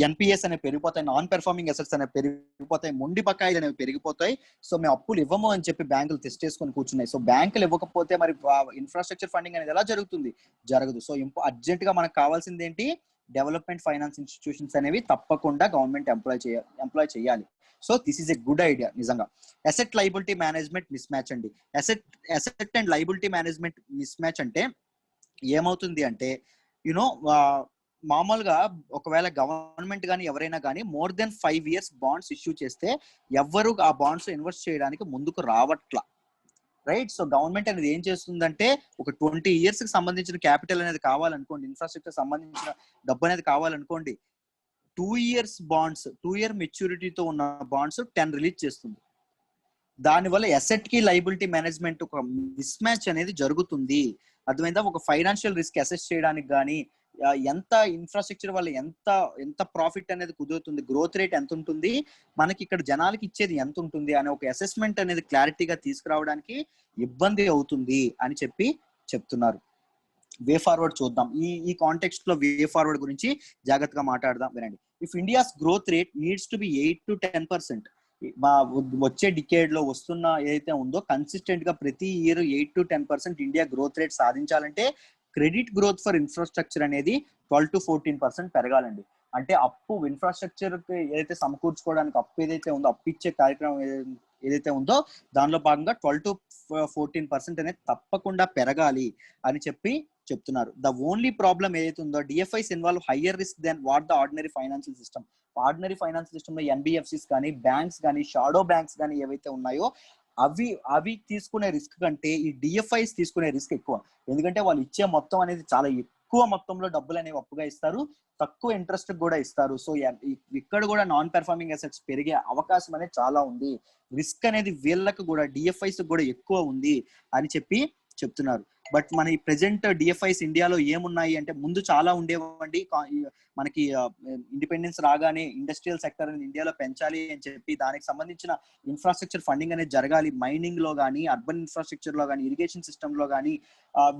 ఎన్పిఎస్ అనేవి పెరిగిపోతాయి, నాన్ పెర్ఫార్మింగ్ అసెట్స్ అనేవి పెరిగిపోతాయి, మొండి బకాయిలు అనేవి పెరిగిపోతాయి. సో మేము అప్పులు ఇవ్వము అని చెప్పి బ్యాంకులు టెస్ట్ చేసుకొని కూర్చున్నాయి. సో బ్యాంకులు ఇవ్వకపోతే మరి ఇన్ఫ్రాస్ట్రక్చర్ ఫండింగ్ అనేది ఎలా జరుగుతుంది? జరగదు. సో అర్జెంట్ గా మనకు కావాల్సింది ఏంటి? డెవలప్మెంట్ ఫైనాన్స్ ఇన్స్టిట్యూషన్స్ అనేవి తప్పకుండా గవర్నమెంట్ ఎంప్లాయ్ చేయాలి. So this is a good idea నిజంగా. Asset liability management mismatch అండి. Asset and liability management mismatch అంటే ఏమవుతుంది అంటే, మామూలుగా ఒకవేళ గవర్నమెంట్ కానీ ఎవరైనా కానీ more than 5 years bonds issue చేస్తే ఎవ్వరు ఆ బాండ్స్ ఇన్వెస్ట్ చేయడానికి ముందుకు రావట్లా. రైట్. సో గవర్నమెంట్ అనేది ఏం చేస్తుందంటే, ఒక 20 years కి సంబంధించిన క్యాపిటల్ అనేది కావాలనుకోండి, ఇన్ఫ్రాస్ట్రక్చర్ సంబంధించిన డబ్బు అనేది కావాలనుకోండి, 2 years బాండ్స్, 2 year మెచ్యూరిటీతో ఉన్న బాండ్స్ 10 రిలీజ్ చేస్తుంది. దానివల్ల అసెట్ కి లైబిలిటీ మేనేజ్మెంట్ ఒక మిస్ మ్యాచ్ అనేది జరుగుతుంది. అర్థమైందా? ఒక ఫైనాన్షియల్ రిస్క్ అసెస్ చేయడానికి కానీ, ఎంత ఇన్ఫ్రాస్ట్రక్చర్ వల్ల ఎంత ప్రాఫిట్ అనేది కుదురుతుంది, గ్రోత్ రేట్ ఎంత ఉంటుంది, మనకి ఇక్కడ జనాలకి ఇచ్చేది ఎంత ఉంటుంది అనే ఒక అసెస్మెంట్ అనేది క్లారిటీగా తీసుకురావడానికి ఇబ్బంది అవుతుంది అని చెప్పి చెప్తున్నారు. వే ఫార్వర్డ్ చూద్దాం. ఈ కాంటెక్స్ట్ లో వే ఫార్వర్డ్ గురించి జాగ్రత్తగా మాట్లాడదాం. వినండి. If India's growth rate needs to be 8 to 10%, మా వచ్చే డికేడ్ లో వస్తున్న ఏదైతే ఉందో కన్సిస్టెంట్ గా ప్రతి year 8 to 10% India growth rate సాధించాలంటే క్రెడిట్ గ్రోత్ ఫర్ ఇన్ఫ్రాస్ట్రక్చర్ అనేది 12 to 14% పెరగాలండి. అంటే అప్పు ఇన్ఫ్రాస్ట్రక్చర్ ఏదైతే సమకూర్చుకోవడానికి అప్పు ఏదైతే ఉందో, అప్పు ఇచ్చే కార్యక్రమం ఏదైతే ఉందో దానిలో భాగంగా 12 to 14% అనేది తప్పకుండా పెరగాలి అని చెప్పి చెప్తున్నారు. ద ఓన్లీ ప్రాబ్లం ఏదైతే ఉందో, DFIs involve higher risk than what the ordinary financial system. Ordinary financial system లో ఎన్బిఎఫ్సిస్ కానీ, బ్యాంక్స్ కానీ, షాడో బ్యాంక్స్ కానీ ఏవైతే ఉన్నాయో అవి తీసుకునే రిస్క్ కంటే ఈ డిఎఫ్ఐస్ తీసుకునే రిస్క్ ఎక్కువ. ఎందుకంటే వాళ్ళు ఇచ్చే మొత్తం అనేది చాలా ఎక్కువ మొత్తంలో డబ్బులు అనేవి అప్పుగా ఇస్తారు, తక్కువ ఇంట్రెస్ట్ కూడా ఇస్తారు. సో ఇక్కడ కూడా నాన్ పెర్ఫార్మింగ్ అసెట్స్ పెరిగే అవకాశం అనేది చాలా ఉంది. రిస్క్ అనేది వీళ్ళకు కూడా, డిఎఫ్ఐస్ కూడా ఎక్కువ ఉంది అని చెప్పి చెప్తున్నారు. బట్ మన ఈ ప్రెసెంట్ డిఎఫ్ఐస్ ఇండియాలో ఏమున్నాయి అంటే, ముందు చాలా ఉండేవండి. మనకి ఇండిపెండెన్స్ రాగానే ఇండస్ట్రియల్ సెక్టర్ అనేది ఇండియాలో పెంచాలి అని చెప్పి దానికి సంబంధించిన ఇన్ఫ్రాస్ట్రక్చర్ ఫండింగ్ అనేది జరగాలి. మైనింగ్ లో కానీ, అర్బన్ ఇన్ఫ్రాస్ట్రక్చర్ లో కానీ, ఇరిగేషన్ సిస్టమ్ లో కానీ,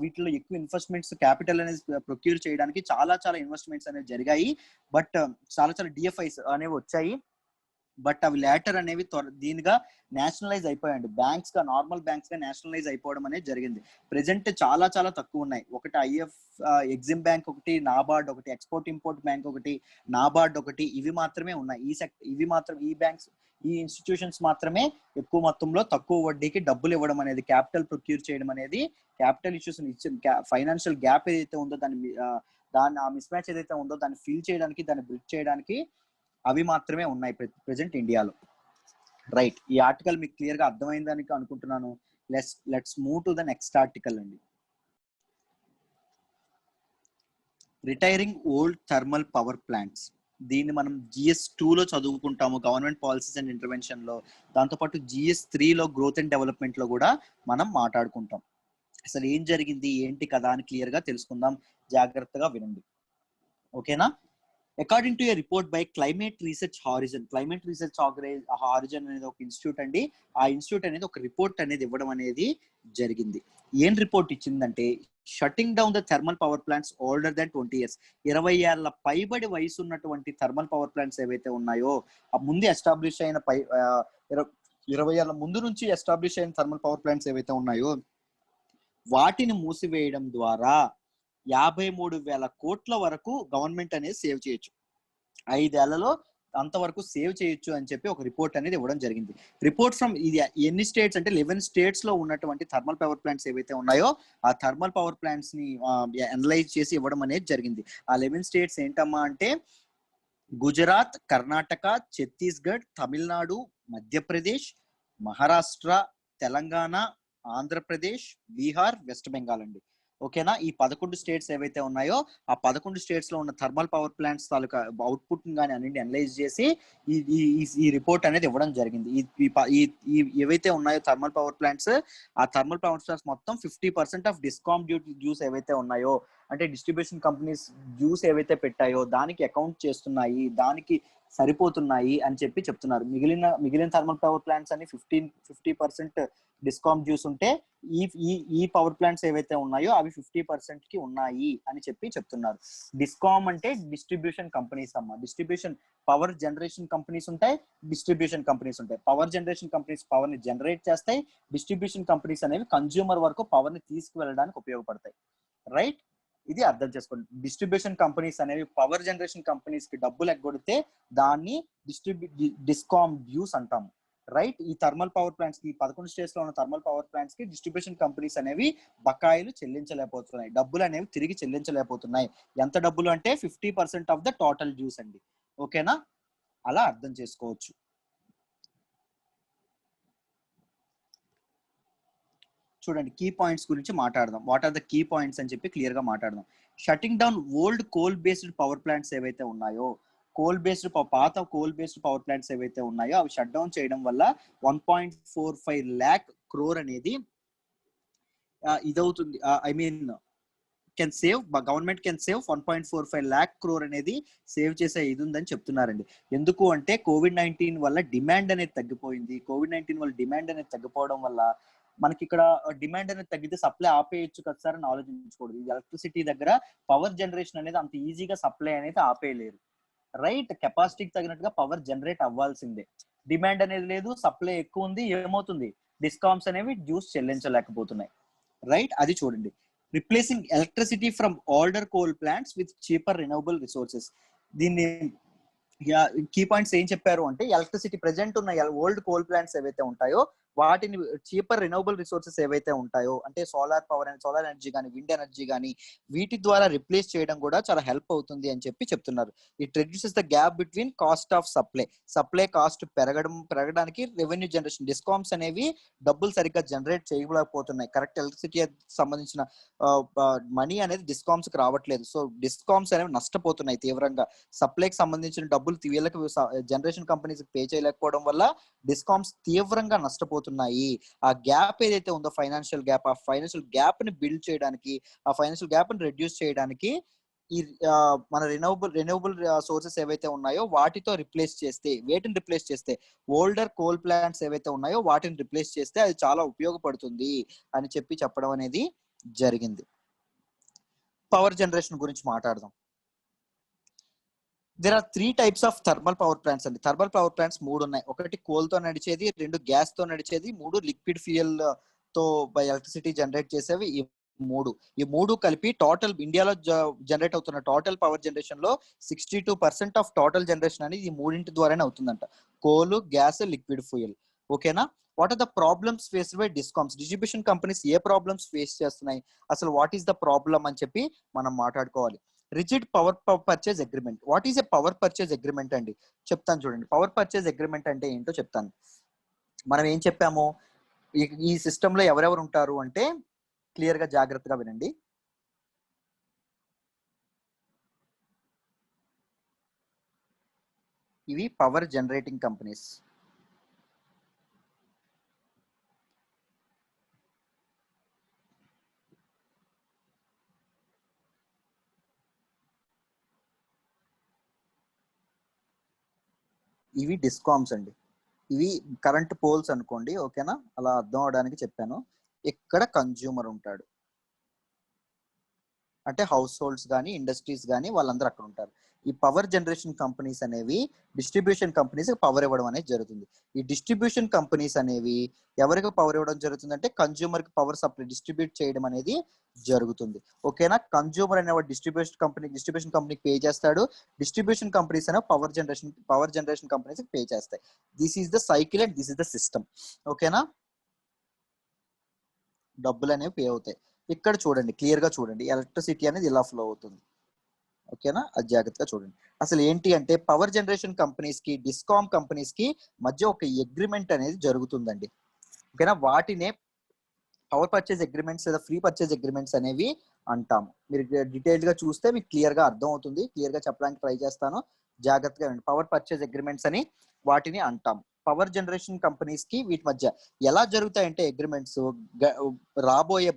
వీటిలో ఎక్కువ ఇన్వెస్ట్మెంట్స్, క్యాపిటల్ అనేది ప్రొక్యూర్ చేయడానికి చాలా ఇన్వెస్ట్మెంట్స్ అనేవి జరిగాయి. బట్ చాలా డిఎఫ్ఐస్ అనేవి వచ్చాయి. బట్ అవి లేటర్ అనేవి దీనిగా నేషనలైజ్ అయిపోయాయండి. బ్యాంక్స్ గా, నార్మల్ బ్యాంక్స్ గా నేషనలైజ్ అయిపోవడం అనేది జరిగింది. ప్రెసెంట్ చాలా తక్కువ ఉన్నాయి. ఒకటి ఎగ్జిమ్ బ్యాంక్ ఒకటి, నాబార్డ్ ఒకటి, ఎక్స్పోర్ట్ ఇంపోర్ట్ బ్యాంక్ ఒకటి, నాబార్డ్ ఒకటి, ఇవి మాత్రమే ఉన్నాయి. ఈ బ్యాంక్స్, ఈ ఇన్స్టిట్యూషన్స్ మాత్రమే ఎక్కువ మొత్తంలో తక్కువ వడ్డీకి డబ్బులు ఇవ్వడం అనేది, క్యాపిటల్ ప్రొక్యూర్ చేయడం అనేది, క్యాపిటల్ ఇష్యూస్ ఇచ్చిన ఫైనాన్షియల్ గ్యాప్ ఏదైతే ఉందో దాన్ని ఆ మిస్ మ్యాచ్ ఏదైతే ఉందో దాన్ని ఫిల్ చేయడానికి, దాన్ని బ్రిడ్జ్ చేయడానికి అవి మాత్రమే ఉన్నాయి ప్రెసెంట్ ఇండియాలో. రైట్, ఈ ఆర్టికల్ మీకు క్లియర్ గా అర్థమైందని అనుకుంటున్నాను. Let's move to the next article అండి. Retiring old thermal power plants. దీన్ని మనం GS2 లో చదువుకుంటాము, గవర్నమెంట్ పాలసీస్ అండ్ ఇంటర్వెన్షన్ లో. దాంతోపాటు GS3 లో గ్రోత్ అండ్ డెవలప్మెంట్ లో కూడా మనం మాట్లాడుకుంటాం. అసలు ఏం జరిగింది ఏంటి కదా అని క్లియర్ గా తెలుసుకుందాం. జాగ్రత్తగా వినండి, ఓకేనా? According to A report by climate research horizon. Climate research horizon అనేది ఒక ఇన్స్టిట్యూట్ అండి. ఆ ఇన్స్టిట్యూట్ అనేది ఒక రిపోర్ట్ అనేది ఇవ్వడం అనేది జరిగింది. ఏం రిపోర్ట్ ఇచ్చిందంటే, shutting down the thermal power plants older than 20 years. 20 ఏళ్ల పైబడి వయసు ఉన్నటువంటి థర్మల్ పవర్ ప్లాంట్స్ ఏవైతే ఉన్నాయో, ఆ ముందు ఎస్టాబ్లిష్ అయిన 20 ఏళ్ల ముందు నుంచి ఎస్టాబ్లిష్ అయిన థర్మల్ పవర్ ప్లాంట్స్ ఏవైతే ఉన్నాయో వాటిని మూసివేయడం ద్వారా 53,000 కోట్ల వరకు గవర్నమెంట్ అనేది సేవ్ చేయొచ్చు. 5 ఏళ్లలో అంతవరకు సేవ్ చేయొచ్చు అని చెప్పి ఒక రిపోర్ట్ అనేది ఇవ్వడం జరిగింది. రిపోర్ట్ ఫ్రమ్ ఇది ఎన్ని స్టేట్స్ అంటే 11 స్టేట్స్ లో ఉన్నటువంటి థర్మల్ పవర్ ప్లాంట్స్ ఏవైతే ఉన్నాయో ఆ థర్మల్ పవర్ ప్లాంట్స్ ని అనలైజ్ చేసి ఇవ్వడం అనేది జరిగింది. ఆ 11 స్టేట్స్ ఏంటమ్మా అంటే, గుజరాత్, కర్ణాటక, ఛత్తీస్గఢ్, తమిళనాడు, మధ్యప్రదేశ్, మహారాష్ట్ర, తెలంగాణ, ఆంధ్రప్రదేశ్, బీహార్, వెస్ట్ బెంగాల్ అండి. ఓకేనా? ఈ 11 స్టేట్స్ ఏవైతే ఉన్నాయో ఆ 11 స్టేట్స్ లో ఉన్న థర్మల్ పవర్ ప్లాంట్స్ తాలూకా అవుట్పుట్ కానీ అన్నింటి అనలైజ్ చేసి ఈ రిపోర్ట్ అనేది ఇవ్వడం జరిగింది. ఏవైతే ఉన్నాయో థర్మల్ పవర్ ప్లాంట్స్, ఆ థర్మల్ పవర్ ప్లాంట్స్ మొత్తం 50% ఆఫ్ డిస్కామ్ డ్యూస్ ఏవైతే ఉన్నాయో, అంటే డిస్ట్రిబ్యూషన్ కంపెనీస్ డ్యూస్ ఏవైతే పెట్టాయో దానికి అకౌంట్ చేస్తున్నాయి, దానికి సరిపోతున్నాయి అని చెప్పి చెప్తున్నారు. మిగిలిన థర్మల్ పవర్ ప్లాంట్స్ అని 50% డిస్కామ్ డ్యూస్ ఉంటే ఈ పవర్ ప్లాంట్స్ ఏవైతే ఉన్నాయో అవి 50% కి ఉన్నాయి అని చెప్పి చెప్తున్నారు. డిస్కామ్ అంటే డిస్ట్రిబ్యూషన్ కంపెనీస్ అమ్మ. డిస్ట్రిబ్యూషన్ పవర్ జనరేషన్ కంపెనీస్ ఉంటాయి, డిస్ట్రిబ్యూషన్ కంపెనీస్ ఉంటాయి. పవర్ జనరేషన్ కంపెనీస్ పవర్ ని జనరేట్ చేస్తాయి, డిస్ట్రిబ్యూషన్ కంపెనీస్ అనేవి కన్జ్యూమర్ వరకు పవర్ ని తీసుకువెళ్ళడానికి ఉపయోగపడతాయి. రైట్, ఇది అర్థం చేసుకోండి. డిస్ట్రిబ్యూషన్ కంపెనీస్ అనేవి పవర్ జనరేషన్ కంపెనీస్ కి డబ్బులు ఎగ్గొడితే దాన్ని డిస్కామ్ డ్యూస్ అంటాము. రైట్, ఈ థర్మల్ పవర్ ప్లాంట్స్ కి 11 స్టేట్స్ లో ఉన్న థర్మల్ పవర్ ప్లాంట్స్ కి డిస్ట్రిబ్యూషన్ కంపెనీస్ అనేవి బకాయిలు చెల్లించలేకపోతున్నాయి, డబ్బులు అనేవి తిరిగి చెల్లించలేకపోతున్నాయి. ఎంత డబ్బులు అంటే 50% ఆఫ్ ద టోటల్ డ్యూస్ అండి. ఓకేనా? అలా అర్థం చేసుకోవచ్చు. చూడండి, కీ పాయింట్స్ గురించి మాట్లాడదాం. What are the key points అని చెప్పి క్లియర్ గా మాట్లాడదాం. Shutting down old coal based power plants ఏవైతే ఉన్నాయో, పాత కోల్ బేస్డ్ పవర్ ప్లాంట్స్ ఏవైతే ఉన్నాయో అవి షట్ డౌన్ చేయడం వల్ల 1.45 lakh crore అనేది ఇదవుతుంది. I mean government can save 1.45 lakh crore అనేది సేవ్ చేసే ఇది ఉందని చెప్తున్నారండి. ఎందుకు అంటే COVID-19 వల్ల డిమాండ్ అనేది తగ్గిపోయింది. COVID-19 వల్ల డిమాండ్ అనేది తగ్గిపోవడం వల్ల మనకి ఇక్కడ డిమాండ్ అనేది తగ్గితే సప్లై ఆపేయచ్చు కదా సార్ అని ఆలోచించకూడదు. ఎలక్ట్రిసిటీ దగ్గర పవర్ జనరేషన్ అనేది అంత ఈజీగా సప్లై అనేది ఆపేయలేరు. రైట్, కెపాసిటీకి తగినట్టుగా పవర్ జనరేట్ అవ్వాల్సిందే. డిమాండ్ అనేది లేదు, సప్లై ఎక్కువ ఉంది, ఏమవుతుంది? డిస్కామ్స్ అనేవి డ్యూస్ చెల్లించలేకపోతున్నాయి. రైట్, అది చూడండి. Replacing electricity from older coal plants with cheaper renewable resources. దీన్ని కీ పాయింట్స్ ఏం చెప్పారు అంటే, ఎలక్ట్రిసిటీ ప్రెజెంట్ ఉన్న ఓల్డ్ కోల్ ప్లాంట్స్ ఏవైతే ఉంటాయో వాటిని చీపర్ రినవబుల్ రిసోర్సెస్ ఏవైతే ఉంటాయో, అంటే solar power and solar energy కానీ, విండ్ ఎనర్జీ కానీ, వీటి ద్వారా రిప్లేస్ చేయడం కూడా చాలా హెల్ప్ అవుతుంది అని చెప్పి చెప్తున్నారు. It reduces the gap between cost of supply cost పెరగడానికి రెవెన్యూ జనరేషన్, డిస్కామ్స్ అనేవి డబ్బులు సరిగ్గా జనరేట్ చేయలేకపోతున్నాయి. కరెక్ట్ ఎలక్ట్రిసిటీ సంబంధించిన మనీ అనేది డిస్కామ్స్ కి రావట్లేదు. సో డిస్కామ్స్ అనేవి నష్టపోతున్నాయి తీవ్రంగా. సప్లైకి సంబంధించిన డబ్బులు వీళ్ళకి జనరేషన్ కంపెనీస్ పే చేయలేకపోవడం వల్ల డిస్కామ్స్ తీవ్రంగా నష్టపోతున్నాయి అయిపోతున్నాయి. ఆ గ్యాప్ ఏదైతే ఉందో ఫైనాన్షియల్ గ్యాప్, ఆ ఫైనాన్షియల్ గ్యాప్ ని బిల్డ్ చేయడానికి, ఆ ఫైనాన్షియల్ గ్యాప్ ని రెడ్యూస్ చేయడానికి ఈ మన రెన్యూవబుల్ సోర్సెస్ ఏవైతే ఉన్నాయో వాటితో రిప్లేస్ చేస్తే, వేటిని రిప్లేస్ చేస్తే, ఓల్డర్ కోల్ ప్లాంట్స్ ఏవైతే ఉన్నాయో వాటిని రిప్లేస్ చేస్తే అది చాలా ఉపయోగపడుతుంది అని చెప్పడం అనేది జరిగింది. పవర్ జనరేషన్ గురించి మాట్లాడదాం. There are 3 types of thermal power plants అండి. థర్మల్ పవర్ ప్లాంట్స్ 3 ఉన్నాయి. ఒకటి కోల్ తో నడిచేది, 2 గ్యాస్ తో నడిచేది, 3 లిక్విడ్ ఫ్యూయల్ తో ఎలక్ట్రిసిటీ జనరేట్ చేసేవి. ఈ మూడు కలిపి టోటల్ ఇండియాలో జనరేట్ అవుతున్న టోటల్ పవర్ జనరేషన్ లో 62% ఆఫ్ టోటల్ జనరేషన్ అనేది ఈ మూడింటి ద్వారానే అవుతుందంట. Coal, gas, liquid fuel. ఓకేనా? What are the problems faced by discoms? Distribution companies ఏ ప్రాబ్లమ్స్ ఫేస్ చేస్తున్నాయి, అసలు వాట్ ఈస్ ద ప్రాబ్లమ్ అని చెప్పి మనం మాట్లాడుకోవాలి. Rigid power purchase agreement. What is a power purchase agreement అండి? చెప్తాను చూడండి. పవర్ పర్చేజ్ అగ్రిమెంట్ అంటే ఏంటో చెప్తాను. మనం ఏం చెప్పాము, ఈ సిస్టమ్ లో ఎవరెవరు ఉంటారు అంటే క్లియర్ గా జాగ్రత్తగా వినండి. ఇవి పవర్ జనరేటింగ్ కంపెనీస్. ఇవి డిస్కామ్స్ అండి. ఇవి కరెంట్ పోల్స్ అనుకోండి. ఓకేనా? అలా అర్థం అవడానికి చెప్పాను. ఇక్కడ కన్జ్యూమర్ ఉంటాడు, అంటే హౌస్ హోల్డ్స్ కానీ ఇండస్ట్రీస్ కానీ వాళ్ళందరూ అక్కడ ఉంటారు. ఈ పవర్ జనరేషన్ కంపెనీస్ అనేవి డిస్ట్రిబ్యూషన్ కంపెనీస్ పవర్ ఇవ్వడం అనేది జరుగుతుంది. ఈ డిస్ట్రిబ్యూషన్ కంపెనీస్ అనేవి ఎవరికి పవర్ ఇవ్వడం జరుగుతుంది అంటే కన్జ్యూమర్ కి పవర్ సప్లై డిస్ట్రిబ్యూట్ చేయడం అనేది జరుగుతుంది. ఓకేనా? కన్జ్యూమర్ అనేవాడు డిస్ట్రిబ్యూషన్ కంపెనీకి పే చేస్తాడు. డిస్ట్రిబ్యూషన్ కంపెనీస్ అనేవి పవర్ జనరేషన్ కంపెనీస్ పే చేస్తాయి. This is the cycle and this is the system. ఓకేనా? డబ్బులు అనేవి పే అవుతాయి. ఇక్కడ చూడండి, క్లియర్ గా చూడండి, ఎలక్ట్రిసిటీ అనేది ఇలా ఫ్లో అవుతుంది. ఓకేనా? అది జాగ్రత్తగా చూడండి. అసలు ఏంటి అంటే పవర్ జనరేషన్ కంపెనీస్ కి, డిస్కామ్ కంపెనీస్ కి మధ్య ఒక అగ్రిమెంట్ అనేది జరుగుతుందండి. ఓకేనా? వాటినే పవర్ పర్చేజ్ అగ్రిమెంట్స్ లేదా ఫ్రీ పర్చేజ్ అగ్రిమెంట్స్ అనేవి అంటాము. మీరు డీటెయిల్ గా చూస్తే మీకు క్లియర్ గా అర్థం అవుతుంది. క్లియర్ గా చెప్పడానికి ట్రై చేస్తాను, జాగ్రత్తగా వినండి. పవర్ పర్చేజ్ అగ్రిమెంట్స్ అని వాటిని అంటాం. పవర్ జనరేషన్ కంపెనీస్ కి వీటి మధ్య ఎలా జరుగుతాయంటే అగ్రిమెంట్స్,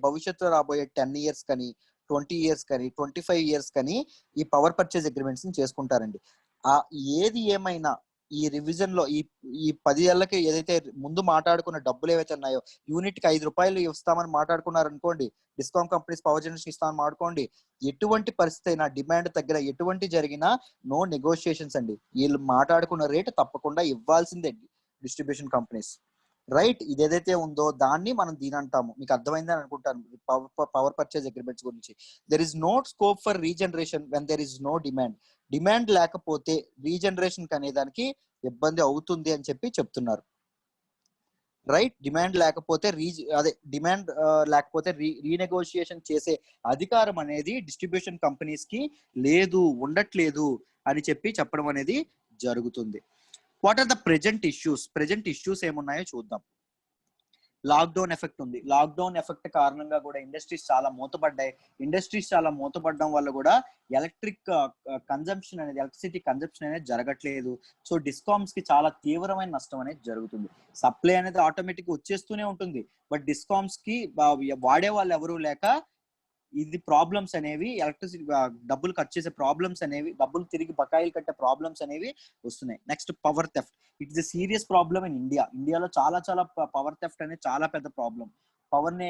భవిష్యత్తులో రాబోయే 10 years కానీ, 20 years కానీ, 25 years కానీ ఈ పవర్ పర్చేజ్ అగ్రిమెంట్స్ ని చేసుకుంటారండి. ఆ ఏది ఏమైనా ఈ రివిజన్ లో ఈ 10 ఏళ్ళకి ఏదైతే ముందు మాట్లాడుకున్న డబ్బులు ఏవైతే ఉన్నాయో, యూనిట్ కి ₹5 ఇస్తామని మాట్లాడుకున్నారు అనుకోండి, డిస్కామ్ కంపెనీస్ పవర్ జనరేషన్ ఇస్తామని మాట్లాడుకోండి, ఎటువంటి పరిస్థితి అయినా డిమాండ్ తగ్గర ఎటువంటి జరిగినా నో నెగోషియేషన్స్ అండి. వీళ్ళు మాట్లాడుకున్న రేటు తప్పకుండా ఇవ్వాల్సిందే డిస్ట్రిబ్యూషన్ కంపెనీస్. రైట్? ఇది ఏదైతే ఉందో దాన్ని మనం దీని అంటాము. మీకు అర్థమైందని అనుకుంటాను పవర్ పర్చేజ్ అగ్రిమెంట్స్ గురించి. There is no scope for regeneration when there is no demand. Demand లేకపోతే రీజనరేషన్ అనేదానికి ఇబ్బంది అవుతుంది అని చెప్పి చెప్తున్నారు. రైట్? డిమాండ్ లేకపోతే రీనెగోషియేషన్ చేసే అధికారం అనేది డిస్ట్రిబ్యూషన్ కంపెనీస్ కి లేదు, ఉండట్లేదు అని చెప్పడం అనేది జరుగుతుంది. What are the present issues ఏమున్నాయో చూద్దాం. లాక్డౌన్ ఎఫెక్ట్ ఉంది. లాక్డౌన్ ఎఫెక్ట్ కారణంగా కూడా ఇండస్ట్రీస్ చాలా మూతపడడం వల్ల కూడా ఎలక్ట్రిసిటీ కన్జంప్షన్ అనేది జరగట్లేదు. సో డిస్కామ్స్ కి చాలా తీవ్రమైన నష్టం అనేది జరుగుతుంది. సప్లై అనేది ఆటోమేటిక్ వచ్చేస్తూనే ఉంటుంది, బట్ డిస్కామ్స్ కి వాడే వాళ్ళు ఎవరు లేక ఇది ప్రాబ్లమ్స్ అనేవి, ఎలక్ట్రిసిటీ డబ్బులు ఖర్చు చేసే ప్రాబ్లమ్స్ అనేవి, డబ్బులు తిరిగి బకాయిలు కట్టే ప్రాబ్లమ్స్ అనేవి వస్తున్నాయి. Next power theft. It is a serious problem in ఇండియాలో చాలా పవర్ థెఫ్ట్ అనేది చాలా పెద్ద ప్రాబ్లం. పవర్ ని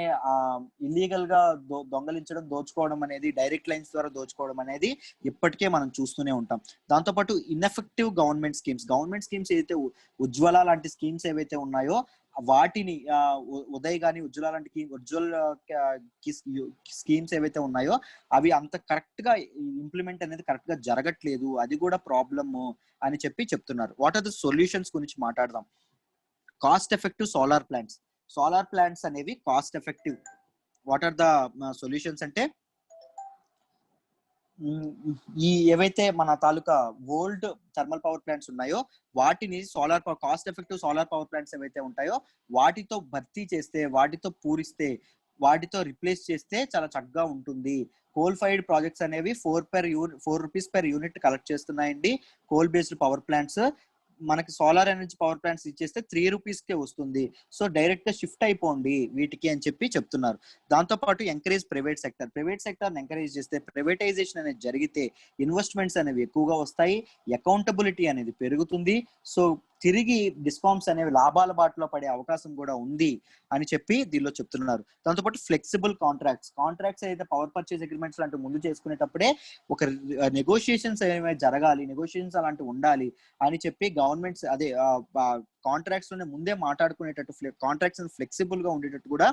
ఇల్లీగల్ గా దోచుకోవడం అనేది, డైరెక్ట్ లైన్స్ ద్వారా దోచుకోవడం అనేది ఇప్పటికే మనం చూస్తూనే ఉంటాం. దాంతోపాటు ఇన్ఎఫెక్టివ్ గవర్నమెంట్ స్కీమ్స్ ఏదైతే ఉజ్వల లాంటి స్కీమ్స్ ఏవైతే ఉన్నాయో వాటిని ఉదయ్ గాని ఉజ్వల లాంటి స్కీమ్స్ ఏవైతే ఉన్నాయో అవి అంత కరెక్ట్ గా ఇంప్లిమెంట్ అనేది కరెక్ట్ గా జరగట్లేదు, అది కూడా ప్రాబ్లమ్ అని చెప్తున్నారు. వాట్ ఆర్ ద సొల్యూషన్స్ గురించి మాట్లాడదాం. కాస్ట్ ఎఫెక్టివ్ సోలార్ ప్లాంట్స్ అనేవి cost effective. What are the solutions అంటే ఈ ఏవైతే మన తాలూకా ఓల్డ్ థర్మల్ పవర్ ప్లాంట్స్ ఉన్నాయో వాటిని cost effective solar power plants ఏవైతే ఉంటాయో వాటితో భర్తీ చేస్తే, వాటితో పూరిస్తే, వాటితో రిప్లేస్ చేస్తే చాలా చక్కగా ఉంటుంది. కోల్ ఫైర్డ్ ప్రాజెక్ట్స్ అనేవి 4 rupees per unit కలెక్ట్ చేస్తున్నాయండి కోల్ బేస్డ్ పవర్ ప్లాంట్స్. మనకి సోలార్ ఎనర్జీ పవర్ ప్లాంట్స్ ఇచ్చేస్తే 3 రూపీస్కే వస్తుంది, సో డైరెక్ట్ గా షిఫ్ట్ అయిపోండి వీటికి అని చెప్పి చెప్తున్నారు. దాంతో పాటు ఎంకరేజ్ ప్రైవేట్ సెక్టర్ ఎంకరేజ్ చేస్తే, ప్రైవేటైజేషన్ అనేది జరిగితే ఇన్వెస్ట్మెంట్స్ అనేవి ఎక్కువగా వస్తాయి, అకౌంటబిలిటీ అనేది పెరుగుతుంది, సో తిరిగి డిస్కామ్స్ అనేవి లాభాల బాటలో పడే అవకాశం కూడా ఉంది అని చెప్పి దీనిలో చెప్తున్నారు. దాంతోపాటు ఫ్లెక్సిబుల్ కాంట్రాక్ట్స్ అయితే పవర్ పర్చేస్ అగ్రిమెంట్స్ లాంటి ముందు చేసుకునేటప్పుడే ఒక నెగోషియేషన్స్ ఏమైనా జరగాలి, నెగోషియేషన్స్ అలాంటివి ఉండాలి అని చెప్పి గవర్నమెంట్స్ అదే కాంట్రాక్ట్స్ లోనే ముందే మాట్లాడుకునేటట్టు కాంట్రాక్ట్స్ ఫ్లెక్సిబుల్ గా ఉండేటట్టు కూడా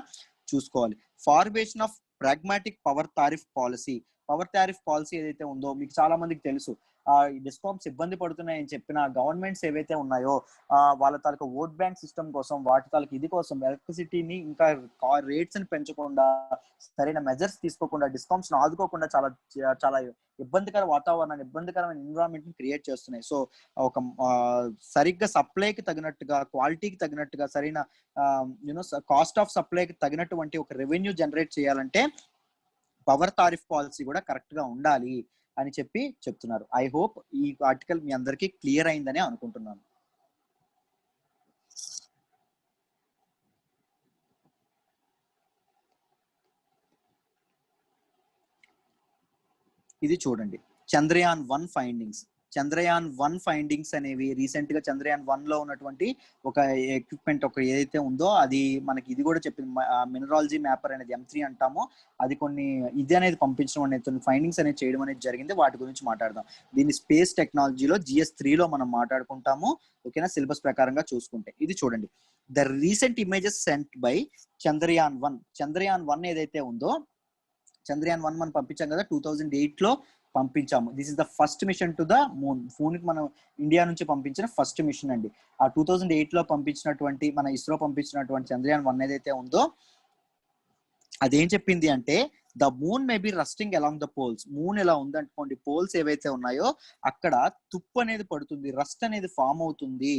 చూసుకోవాలి. Formation of pragmatic power tariff policy ఏదైతే ఉందో మీకు చాలా మందికి తెలుసు. డిస్కామ్స్ ఇబ్బంది పడుతున్నాయని చెప్పిన గవర్నమెంట్స్ ఏవైతే ఉన్నాయో వాళ్ళ తాలూకా ఓట్ బ్యాంక్ సిస్టమ్ కోసం, వాటి తాలూకా ఇది కోసం ఎలక్ట్రిసిటీని ఇంకా రేట్స్ ని పెంచకుండా, సరైన మెజర్స్ తీసుకోకుండా, డిస్కామ్స్ ని ఆదుకోకుండా చాలా చాలా ఇబ్బందికరమైన ఎన్విరాన్మెంట్ ని క్రియేట్ చేస్తున్నాయి. సో ఒక సరిగ్గా సప్లైకి తగినట్టుగా, క్వాలిటీకి తగినట్టుగా, సరైన కాస్ట్ ఆఫ్ సప్లైకి తగినటువంటి ఒక రెవెన్యూ జనరేట్ చేయాలంటే పవర్ టారిఫ్ పాలసీ కూడా కరెక్ట్ గా ఉండాలి అని చెప్పి చెప్తున్నారు. ఐ హోప్ ఈ ఆర్టికల్ మీ అందరికీ క్లియర్ అయిందని అనుకుంటున్నాను. ఇది చూడండి, చంద్రయాన్ 1 ఫైండింగ్స్ అనేవి రీసెంట్ గా చంద్రయాన్ 1 లో ఉన్నటువంటి ఒక ఎక్విప్మెంట్ ఒక ఏదైతే ఉందో అది మనకి ఇది కూడా చెప్పింది. మినరాలజీ మ్యాపర్ అనేది M3 అంటామో అది కొన్ని ఇది అనేది పంపించడం అనేది, ఫైండింగ్స్ అనేది చేయడం అనేది జరిగింది. వాటి గురించి మాట్లాడదాం. దీన్ని స్పేస్ టెక్నాలజీలో GS3 లో మనం మాట్లాడుకుంటాము, ఓకేనా, సిలబస్ ప్రకారంగా చూసుకుంటే. ఇది చూడండి, the recent images sent by Chandrayaan 1 ఏదైతే ఉందో, చంద్రయాన్ 1 మనం పంపించాం కదా, 2008 లో పంపించాము. This is the first mission to the moon. Moon కి మనం ఇండియా నుంచి పంపించిన ఫస్ట్ మిషన్ అండి. ఆ 2008 లో పంపించినటువంటి మన ఇస్రో పంపించినటువంటి చంద్రయాన్ 1 ఏదైతే ఉందో అదేం చెప్పింది అంటే, the moon may be rusting along the poles. Moon ఎలా ఉందనుకోండి, పోల్స్ ఏవైతే ఉన్నాయో అక్కడ తుప్పు అనేది పడుతుంది, రస్ట్ అనేది ఫామ్ అవుతుంది,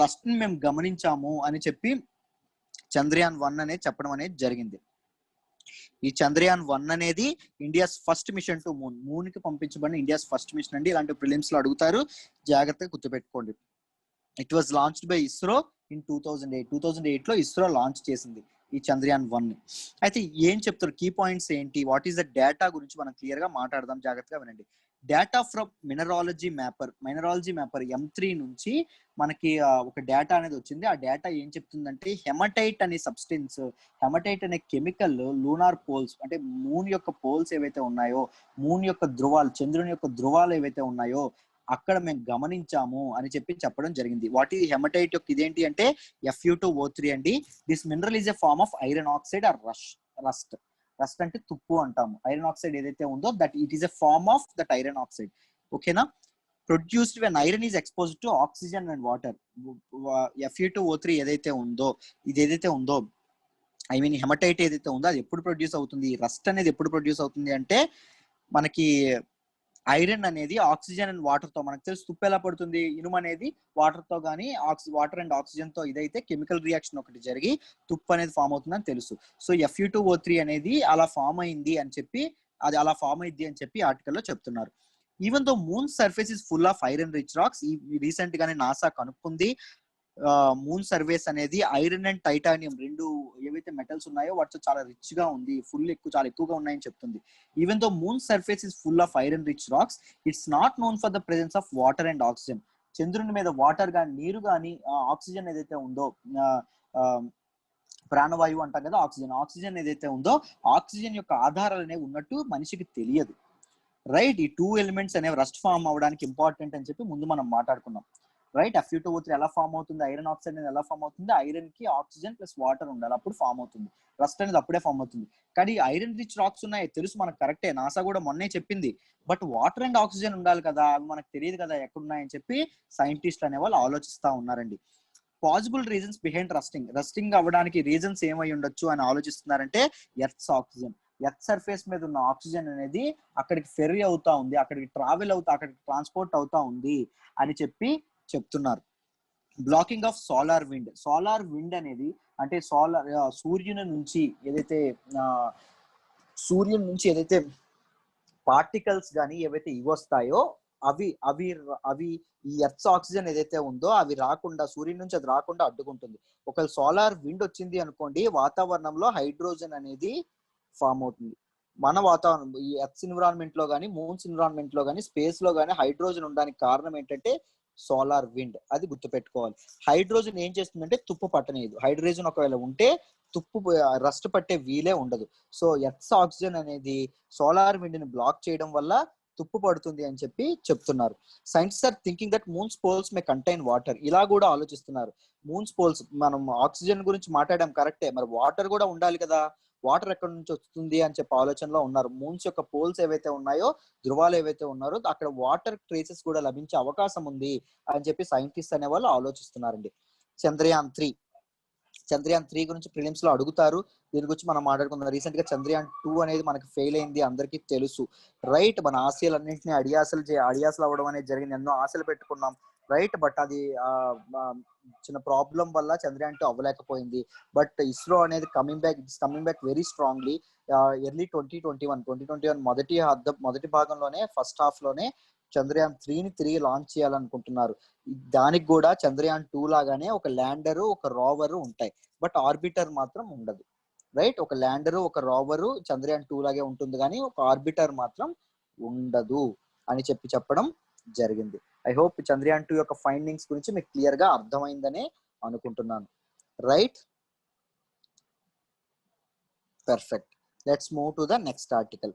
రస్ట్ ని మేము గమనించాము అని చెప్పి చంద్రయాన్ 1 అనేది చెప్పడం అనేది జరిగింది. ఈ చంద్రయాన్ 1 అనేది India's first mission to moon కి పంపించబడిన ఇండియాస్ ఫస్ట్ మిషన్ అండి. ఇలాంటి ప్రిలిమ్స్ లో అడుగుతారు, జాగ్రత్తగా గుర్తుపెట్టుకోండి. It was launched by ISRO in 2008 లో ఇస్రో లాంచ్ చేసింది ఈ చంద్రయాన్ 1 ని. అయితే ఏం చెప్తారు, కీ పాయింట్స్ ఏంటి, వాట్ ఈస్ ద డేటా గురించి మనం క్లియర్ గా మాట్లాడదాం, జాగ్రత్తగా వినండి. Data from mineralogy mapper M3 నుంచి మనకి ఒక డేటా అనేది వచ్చింది. ఆ డేటా ఏం చెప్తుందంటే, హెమటైట్ అనే సబ్స్టెన్స్, హెమటైట్ అనే కెమికల్ లూనార్ పోల్స్ అంటే మూన్ యొక్క పోల్స్ ఏవైతే ఉన్నాయో, మూన్ యొక్క ధ్రువాలు, చంద్రుని యొక్క ధ్రువాలు ఏవైతే ఉన్నాయో అక్కడ మేము గమనించాము అని చెప్పి చెప్పడం జరిగింది. వాట్ ఈ హెమటైట్ యొక్క ఇదేంటి అంటే Fu2O3 అండి. This mineral is a form of iron oxide or rust అంటే తుప్పు అంటాము. ఐరన్ ఆక్సైడ్ ఏదైతే ఉందో that it is a form of that iron oxide, ఓకేనా. Produced when iron is exposed to oxygen and water. Fu2O3 ఏదైతే ఉందో I mean haematite ఏదైతే ఉందో అది ఎప్పుడు ప్రొడ్యూస్ అవుతుంది, రస్ట్ అనేది ఎప్పుడు ప్రొడ్యూస్ అవుతుంది అంటే, మనకి ఐరన్ అనేది ఆక్సిజన్ అండ్ వాటర్ తో, మనకు తెలుసు తుప్పు ఎలా పడుతుంది, ఇనుము అనేది వాటర్ తో కానీ వాటర్ అండ్ ఆక్సిజన్ తో ఇదైతే కెమికల్ రియాక్షన్ ఒకటి జరిగి తుప్పు అనేది ఫామ్ అవుతుందని తెలుసు. సో Fu2O3 అనేది అలా ఫామ్ అయింది అని చెప్పి, అది అలా ఫామ్ అయింది అని చెప్పి ఆర్టికల్లో చెప్తున్నారు. Even though moon surface is full of iron rich rocks. ఈ రీసెంట్ గానే నాసా కనుక్కుంది, మూన్ సర్ఫేస్ అనేది ఐరన్ అండ్ టైటానియం రెండు ఏవైతే మెటల్స్ ఉన్నాయో వాటితో చాలా రిచ్ గా ఉంది, చాలా ఎక్కువగా ఉన్నాయని చెప్తుంది. Even though moon surface is full of iron rich rocks, it's not known for the presence of water and oxygen. చంద్రుని మీద వాటర్ కానీ, నీరు కానీ, ఆక్సిజన్ ఏదైతే ఉందో, ప్రాణవాయువు అంటాం కదా, ఆక్సిజన్ ఏదైతే ఉందో, ఆక్సిజన్ యొక్క ఆధారాలు అనేవి ఉన్నట్టు మనిషికి తెలియదు, రైట్. ఈ 2 ఎలిమెంట్స్ అనేవి రస్ట్ ఫామ్ అవడానికి ఇంపార్టెంట్ అని చెప్పి ముందు మనం మాట్లాడుకున్నాం, రైట్. Fu2O3 ఎలా ఫామ్ అవుతుంది, ఐరన్ ఆక్సైడ్ అనేది ఎలా ఫామ్ అవుతుంది, ఐరన్ కి ఆక్సిజన్ ప్లస్ వాటర్ ఉండాలి, అప్పుడు ఫామ్ అవుతుంది. రస్ట్ అనేది అప్పుడే ఫామ్ అవుతుంది. కానీ ఐరన్ రిచ్ రాక్స్ ఉన్నాయి తెలుసు మనకు, కరెక్టే, నాసా కూడా మొన్నే చెప్పింది. బట్ వాటర్ అండ్ ఆక్సిజన్ ఉండాలి కదా, అవి మనకు తెలియదు కదా ఎక్కడున్నాయని చెప్పి సైంటిస్టులు అనే వాళ్ళు ఆలోచిస్తా ఉన్నారండి. పాసిబుల్ రీజన్స్ బిహైండ్ రస్టింగ్ అవ్వడానికి రీజన్స్ ఏమై ఉండొచ్చు అని ఆలోచిస్తున్నారంటే, ఎర్త్స్ ఆక్సిజన్, ఎర్త్ సర్ఫేస్ మీద ఉన్న ఆక్సిజన్ అనేది అక్కడికి ఫెర్రీ అవుతా ఉంది, అక్కడికి అక్కడికి ట్రాన్స్పోర్ట్ అవుతా ఉంది అని చెప్పి చెప్తున్నారు. బ్లాకింగ్ ఆఫ్ సోలార్ విండ్ అనేది అంటే సూర్యుని నుంచి ఏదైతే పార్టికల్స్ కానీ ఏవైతే ఇవి వస్తాయో అవి అవి అవి ఈ ఎర్త్ ఆక్సిజన్ ఏదైతే ఉందో అవి రాకుండా, సూర్యుడి నుంచి అది రాకుండా అడ్డుకుంటుంది. ఒకవేళ సోలార్ విండ్ వచ్చింది అనుకోండి, వాతావరణంలో హైడ్రోజన్ అనేది ఫామ్ అవుతుంది. మన వాతావరణం ఈ ఎర్త్ ఎన్విరాన్మెంట్ లో కానీ, మూన్స్ ఎన్విరాన్మెంట్ లో కానీ, స్పేస్ లో కానీ హైడ్రోజన్ ఉండడానికి కారణం ఏంటంటే సోలార్ విండ్. అది గుర్తుపెట్టుకోవాలి. హైడ్రోజన్ ఏం చేస్తుందంటే తుప్పు పట్టలేదు. హైడ్రోజన్ ఒకవేళ ఉంటే తుప్పు రస్ట్ పట్టే వీలే ఉండదు. సో ఎర్త్ ఆక్సిజన్ అనేది సోలార్ విండ్ ని బ్లాక్ చేయడం వల్ల తుప్పు పడుతుంది అని చెప్పి చెప్తున్నారు. Scientist are thinking that moon's poles may contain water. ఇలా కూడా ఆలోచిస్తున్నారు. మూన్స్ పోల్స్, మనం ఆక్సిజన్ గురించి మాట్లాడాం కరెక్టే, మరి వాటర్ కూడా ఉండాలి కదా, వాటర్ ఎక్కడి నుంచి వస్తుంది అని చెప్పి ఆలోచనలో ఉన్నారు. మూన్స్ యొక్క పోల్స్ ఏవైతే ఉన్నాయో, ధృవాలు ఏవైతే ఉన్నారో అక్కడ వాటర్ ట్రేసెస్ కూడా లభించే అవకాశం ఉంది అని చెప్పి సైంటిస్ట్ అనే వాళ్ళు ఆలోచిస్తున్నారండి. చంద్రయాన్ 3 గురించి ప్రిలిమ్స్ లో అడుగుతారు. దీని గురించి మనం మాట్లాడుకుందాం. రీసెంట్ గా చంద్రయాన్ 2 అనేది మనకి ఫెయిల్ అయింది, అందరికీ తెలుసు, రైట్. మన ఆశయాలన్నింటినీ అడియాసలు అవ్వడం అనేది జరిగింది. ఎన్నో ఆశలు పెట్టుకున్నాం, రైట్. బట్ అది చిన్న ప్రాబ్లం వల్ల చంద్రయాన్ 2 అవ్వలేకపోయింది. బట్ ఇస్రో అనేది coming back very strongly. Early 2021 మొదటి భాగంలోనే, ఫస్ట్ హాఫ్ లోనే చంద్రయాన్ 3ని తిరిగి లాంచ్ చేయాలనుకుంటున్నారు. దానికి కూడా చంద్రయాన్ 2 లాగానే ఒక ల్యాండరు, ఒక రోవరు ఉంటాయి. బట్ ఆర్బిటర్ మాత్రం ఉండదు, రైట్. ఒక ల్యాండరు, ఒక రోవరు చంద్రయాన్ 2 లాగే ఉంటుంది, కానీ ఒక ఆర్బిటర్ మాత్రం ఉండదు అని చెప్పడం జరిగింది. ఐ హోప్ చంద్రయాన్ 2 యొక్క ఫైండింగ్స్ గురించి మీకు క్లియర్ గా అర్థమైందనే అనుకుంటున్నాను, right. Perfect. Let's move to the next article.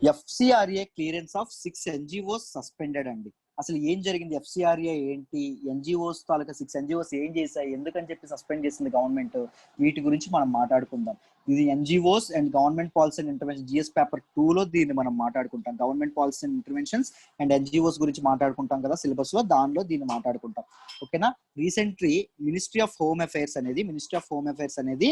FCRA clearance of 6 NGOs suspended అండి. అసలు ఏం జరిగింది, FCRA ఏంటి, NGOs తాలూకా 6 NGOs ఏం చేశాయి, ఎందుకని చెప్పి సస్పెండ్ చేసింది గవర్నమెంట్, వీటి గురించి మనం మాట్లాడుకుందాం. ఇది NGOs and government policy and intervention, GS paper 2 లో దీన్ని మనం మాట్లాడుకుంటాం. Government policy and interventions and NGOs గురించి మాట్లాడుకుంటాం కదా సిలబస్ లో, దానిలో దీన్ని మాట్లాడుకుంటాం, ఓకేనా. Recently ministry of home affairs అనేది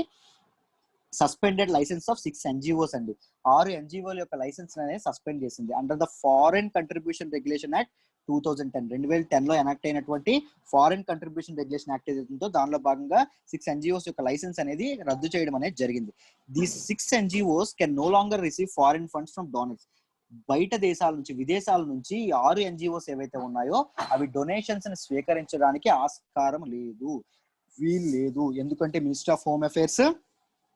సస్పెండెడ్ లైసెన్స్ ఆఫ్ 6 NGOs అండి. 6 NGOల యొక్క లైసెన్స్ అనేది సస్పెండ్ చేసింది. Under the foreign contribution regulation act 2010లో ఎనాక్ట్ అయినటువంటి ఫారెన్ కంట్రిబ్యూషన్ రెగ్యులేషన్ యాక్ట్ ఏదైతుందో దానిలో భాగంగా 6 NGOs యొక్క లైసెన్స్ అనేది రద్దు చేయడం అనేది జరిగింది. These 6 NGOs can no longer receive foreign funds from donors. బయట దేశాల నుంచి, విదేశాల నుంచి 6 NGOs ఏవైతే ఉన్నాయో అవి డొనేషన్స్ ని స్వీకరించడానికి ఆస్కారం లేదు, వీలు లేదు. ఎందుకంటే మినిస్ట్రీ ఆఫ్ హోమ్ అఫైర్స్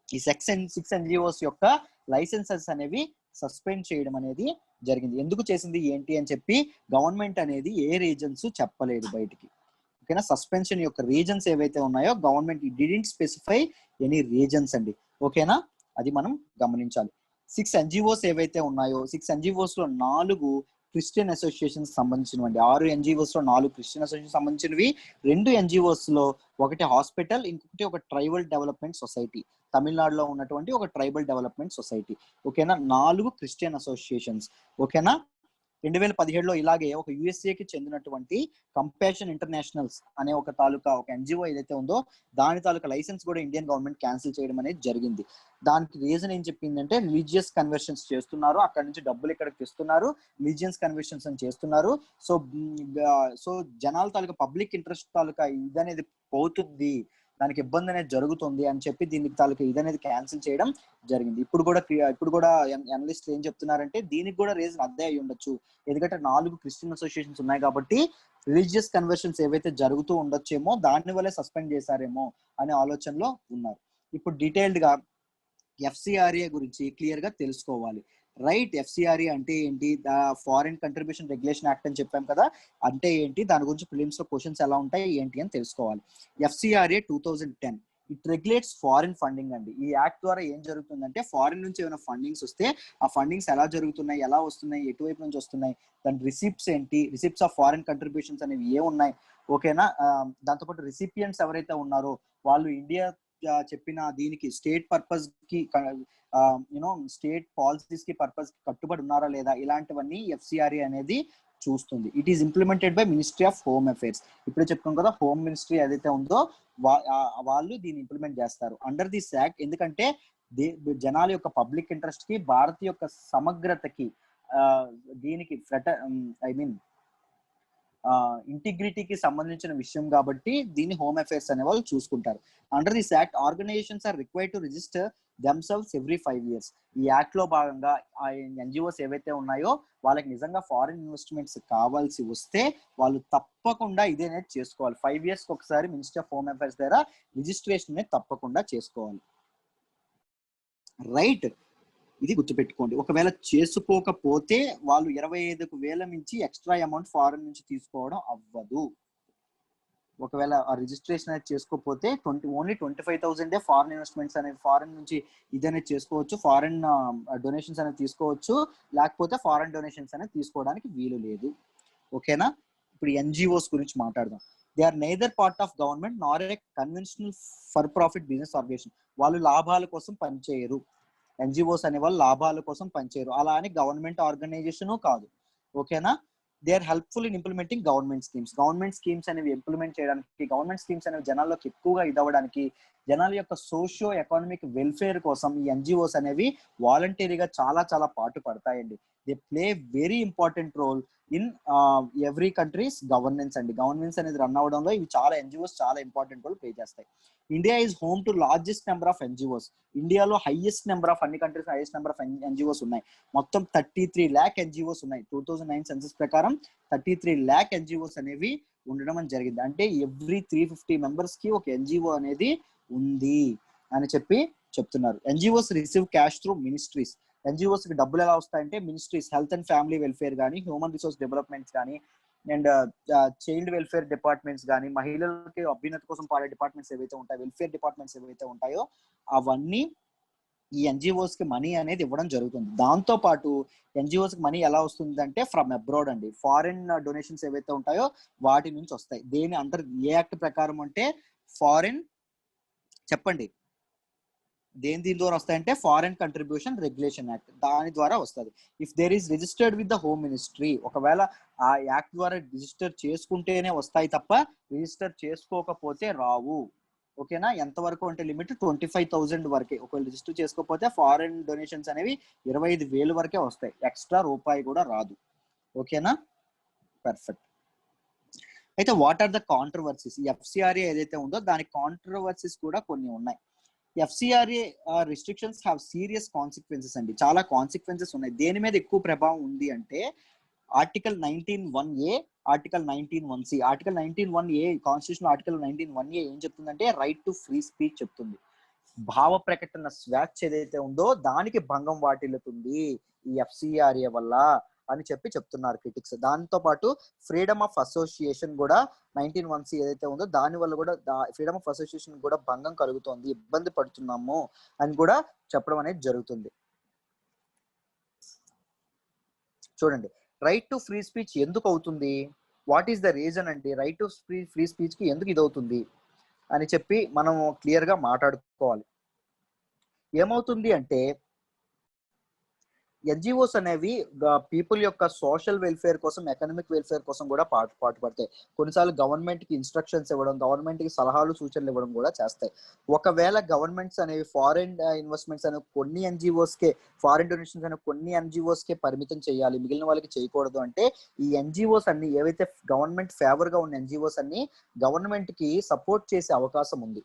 ఈ 6 NGOs యొక్క లైసెన్సెస్ అనేవి సస్పెండ్ చేయడం అనేది జరిగింది. ఎందుకు చేసింది ఏంటి అని చెప్పి గవర్నమెంట్ అనేది ఏ రీజన్స్ చెప్పలేదు బయటికి, ఓకేనా. సస్పెన్షన్ యొక్క రీజన్స్ ఏవైతే ఉన్నాయో government didn't specify any reasons అండి, ఓకేనా. అది మనం గమనించాలి. 6 NGOs ఏవైతే ఉన్నాయో 6 NGOs లో 4 క్రిస్టియన్ అసోసియేషన్స్ సంబంధించినవి. 6 NGOs లో 4 క్రిస్టియన్ అసోసియేషన్ సంబంధించినవి, 2 NGOs లో ఒకటి హాస్పిటల్, ఇంకొకటి ఒక ట్రైబల్ డెవలప్మెంట్ సొసైటీ, తమిళనాడులో ఉన్నటువంటి ఒక ట్రైబల్ డెవలప్మెంట్ సొసైటీ, ఓకేనా. 4 క్రిస్టియన్ అసోసియేషన్స్, ఓకేనా. 2017లో ఇలాగే ఒక యుఎస్ఏకి చెందినటువంటి కంపాషన్ ఇంటర్నేషనల్స్ అనే ఒక NGO ఏదైతే ఉందో దాని తాలూకా లైసెన్స్ కూడా ఇండియన్ గవర్నమెంట్ క్యాన్సిల్ చేయడం అనేది జరిగింది. దానికి రీజన్ ఏం చెప్పిందంటే రిలీజియస్ కన్వర్షన్స్ చేస్తున్నారు, అక్కడ నుంచి డబ్బులు ఇక్కడికి తెస్తున్నారు, రిలీజియస్ కన్వర్షన్స్ అని చేస్తున్నారు. సో జనాల తాలూకా పబ్లిక్ ఇంట్రెస్ట్ తాలూకా ఇదనేది పోతుంది, దానికి ఇబ్బంది అనేది జరుగుతుంది అని చెప్పి దీనికి తాలూకా ఇదనేది క్యాన్సిల్ చేయడం జరిగింది. ఇప్పుడు కూడా అనలిస్టులు ఏం చెప్తున్నారంటే దీనికి కూడా రీజన్ అదే అయి ఉండొచ్చు. ఎందుకంటే 4 క్రిస్టియన్ అసోసియేషన్స్ ఉన్నాయి కాబట్టి రిలీజియస్ కన్వర్షన్స్ ఏవైతే జరుగుతూ ఉండొచ్చేమో దాని వల్లే సస్పెండ్ చేశారేమో అనే ఆలోచనలో ఉన్నారు. ఇప్పుడు డీటెయిల్డ్ గా FCRA గురించి క్లియర్ గా తెలుసుకోవాలి, రైట్. FCRA అంటే ఏంటి, ఫారిన్ కంట్రిబ్యూషన్ రెగ్యులేషన్ యాక్ట్ అని చెప్పాం కదా, అంటే ఏంటి, దాని గురించి ప్రిలిమ్స్ లో క్వశ్చన్స్ ఎలా ఉంటాయి ఏంటి అని తెలుసుకోవాలి. FCRA 2010 it regulates foreign funding అండి. ఈ యాక్ట్ ద్వారా ఏం జరుగుతుందంటే ఫారిన్ నుంచి ఏమైనా ఫండింగ్స్ వస్తే ఆ ఫండింగ్స్ ఎలా జరుగుతున్నాయి, ఎలా వస్తున్నాయి, ఎటువైపు నుంచి వస్తున్నాయి, దాని రిసిప్ట్స్ ఏంటి, రిసిప్ట్స్ ఆఫ్ ఫారిన్ కంట్రిబ్యూషన్స్ అనేవి ఏ ఉన్నాయి, ఓకేనా. దాంతోపాటు రిసిపియన్స్ ఎవరైతే ఉన్నారో వాళ్ళు ఇండియా చెప్పిన దీనికి స్టేట్ పర్పస్ కి స్టేట్ పాలసీస్ కి పర్పస్ కి కట్టుబడి ఉన్నారా లేదా, ఇలాంటివన్నీ FCRA అనేది చూస్తుంది. It is implemented by ministry of home affairs. ఇప్పుడే చెప్పుకున్నాం కదా, హోమ్ మినిస్ట్రీ ఏదైతే ఉందో వాళ్ళు దీన్ని ఇంప్లిమెంట్ చేస్తారు అండర్ దిస్ యాక్ట్. ఎందుకంటే జనాల యొక్క పబ్లిక్ ఇంట్రెస్ట్ కి, భారత్ యొక్క సమగ్రతకి, దీనికి ఇంటిగ్రిటీకి సంబంధించిన విషయం కాబట్టి దీన్ని హోమ్ అఫైర్స్ అనే వాళ్ళు చూసుకుంటారు. Under this act organizations are required to register themselves every 5 years. ఈ యాక్ట్ లో భాగంగా ఆ ఎన్జిఓస్ ఏవైతే ఉన్నాయో వాళ్ళకి నిజంగా ఫారిన్ ఇన్వెస్ట్మెంట్స్ కావాల్సి వస్తే వాళ్ళు తప్పకుండా ఇదేనేది చేసుకోవాలి. 5 years ఒకసారి మినిస్టర్ ఆఫ్ హోమ్ అఫైర్స్ దగ్గర రిజిస్ట్రేషన్ అనేది తప్పకుండా చేసుకోవాలి. రైట్, ఇది గుర్తుపెట్టుకోండి. ఒకవేళ చేసుకోకపోతే వాళ్ళు 25,000 నుంచి ఎక్స్ట్రా అమౌంట్ ఫారెన్ నుంచి తీసుకోవడం అవ్వదు. ఒకవేళ ఆ రిజిస్ట్రేషన్ అనేది చేసుకోకపోతే ఓన్లీ 25,000 ఫారెన్ ఇన్వెస్ట్మెంట్స్ అనేది ఫారెన్ నుంచి ఇదనేది చేసుకోవచ్చు, ఫారెన్ డొనేషన్స్ అనేది తీసుకోవచ్చు, లేకపోతే ఫారెన్ డొనేషన్స్ అనేది తీసుకోవడానికి వీలు లేదు. ఓకేనా? ఇప్పుడు ఎన్జిఓస్ గురించి మాట్లాడదాం. They are neither part of government nor a conventional for profit business organisation. వాళ్ళు లాభాల కోసం పనిచేయరు. ఎన్జిఓస్ అనే వాళ్ళు లాభాల కోసం పనిచేయరు. అలా అని గవర్నమెంట్ ఆర్గనైజేషన్ కాదు. ఓకేనా? They are helpful in implementing government schemes. Government schemes అనేవి ఇంప్లిమెంట్ చేయడానికి, గవర్నమెంట్ స్కీమ్స్ అనేవి జనాల్లోకి ఎక్కువగా ఇదవ్వడానికి, జనాల యొక్క సోషియో ఎకానమిక్ వెల్ఫేర్ కోసం ఈ ఎన్జిఓస్ అనేవి వాలంటరీగా చాలా చాలా పాటు పడతాయండి. They play very important role in every countries governance అండి. గవర్నెన్స్ అనేది రన్ అవడంలో ఇవి చాలా ఎన్జిఓస్ చాలా ఇంపార్టెంట్ రోల్ ప్లే చేస్తాయి. India is home to largest number of NGOs. ఇండియాలో హైయెస్ట్ నెంబర్ ఆఫ్ అన్ని countries highest number of NGOs ఉన్నాయి. మొత్తం 33 lakh ఎన్జిఓస్ ఉన్నాయి. 2009 సెన్సస్ ప్రకారం 33 lakh ఎన్జిఓస్ అనేవి ఉండడం అని జరిగింది. అంటే ఎవ్రీ 350 members కి ఒక ఎన్జిఓ అనేది ఉంది అని చెప్తున్నారు. NGOs receive cash through ministries. NGOs కి డబ్బులు ఎలా వస్తాయంటే ministries, health and family welfare కానీ, హ్యూమన్ రిసోర్స్ డెవలప్మెంట్స్ కానీ, అండ్ చైల్డ్ వెల్ఫేర్ డిపార్ట్మెంట్స్ కానీ, మహిళలకి అభ్యున్నతి కోసం పాడే డిపార్ట్మెంట్స్ ఏవైతే ఉంటాయో, వెల్ఫేర్ డిపార్ట్మెంట్స్ ఏవైతే ఉంటాయో అవన్నీ ఈ ఎన్జిఓస్ కి మనీ అనేది ఇవ్వడం జరుగుతుంది. దాంతో పాటు ఎన్జిఓస్ కి మనీ ఎలా వస్తుంది అంటే ఫ్రమ్ అబ్రాడ్ అండి. ఫారిన్ డొనేషన్స్ ఏవైతే ఉంటాయో వాటి నుంచి వస్తాయి. దేని అండర్ ఏ యాక్ట్ ప్రకారం అంటే ఫారిన్, చెప్పండి దీని ద్వారా వస్తాయంటే ఫారెన్ కంట్రిబ్యూషన్ రెగ్యులేషన్ యాక్ట్, దాని ద్వారా వస్తుంది. If there is registered with the home ministry, ఒకవేళ ఆ యాక్ట్ ద్వారా రిజిస్టర్ చేసుకుంటేనే వస్తాయి తప్ప రిజిస్టర్ చేసుకోకపోతే రావు. ఓకేనా? ఎంతవరకు అంటే లిమిట్ 25,000 వరకే. ఒకవేళ రిజిస్టర్ చేసుకోకపోతే ఫారెన్ డొనేషన్స్ అనేవి 25,000 వరకే వస్తాయి. ఎక్స్ట్రా రూపాయి కూడా రాదు. ఓకేనా? పర్ఫెక్ట్. అయితే what are the controversies? FCRA ఏదైతే ఉందో దాని కాంట్రవర్సీస్ కూడా కొన్ని ఉన్నాయి. FCRA restrictions have serious consequences అండి. చాలా కాన్సిక్వెన్సెస్ ఉన్నాయి. దేని మీద ఎక్కువ ప్రభావం ఉంది అంటే article 19(1)A, article 19(1)C. Article 19(1)A constitution article 19(1)A ఏం చెప్తుందంటే రైట్ టు ఫ్రీ స్పీచ్ చెప్తుంది. భావ ప్రకటన స్వేచ్ఛ ఏదైతే ఉందో దానికి భంగం వాటిల్లుతుంది ఈ ఎఫ్సిఆర్ఏ వల్ల అని చెప్తున్నారు క్రిటిక్స్. దాంతో పాటు ఫ్రీడమ్ ఆఫ్ అసోసియేషన్ కూడా 19(1)C ఏదైతే ఉందో దాని వల్ల కూడా ఫ్రీడమ్ ఆఫ్ అసోసియేషన్ కూడా భంగం కలుగుతోంది, ఇబ్బంది పడుతున్నాము అని కూడా చెప్పడం అనేది జరుగుతుంది. చూడండి, రైట్ టు ఫ్రీ స్పీచ్ ఎందుకు అవుతుంది, వాట్ ఈస్ ద రీజన్ అంటే రైట్ టు ఫ్రీ స్పీచ్ కి ఎందుకు ఇది అవుతుంది అని మనం క్లియర్ గా మాట్లాడుకోవాలి. ఏమవుతుంది అంటే ఎన్జిఓస్ అనేవి పీపుల్ యొక్క సోషల్ వెల్ఫేర్ కోసం, ఎకనామిక్ వెల్ఫేర్ కోసం కూడా పాటుపడతాయి. కొన్నిసార్లు గవర్నమెంట్ కి ఇన్స్ట్రక్షన్స్ ఇవ్వడం, గవర్నమెంట్ కి సలహాలు సూచనలు ఇవ్వడం కూడా చేస్తాయి. ఒకవేళ గవర్నమెంట్స్ అనేవి ఫారిన్ ఇన్వెస్ట్మెంట్స్ అనేవి కొన్ని ఎన్జిఓస్ కే, ఫారిన్ డొనేషన్స్ అనేవి కొన్ని ఎన్జిఓస్ కే పరిమితం చేయాలి, మిగిలిన వాళ్ళకి చేయకూడదు అంటే ఈ ఎన్జిఓస్ అన్ని ఏవైతే గవర్నమెంట్ ఫేవర్ గా ఉన్న ఎన్జిఓస్ అన్ని గవర్నమెంట్ కి సపోర్ట్ చేసే అవకాశం ఉంది.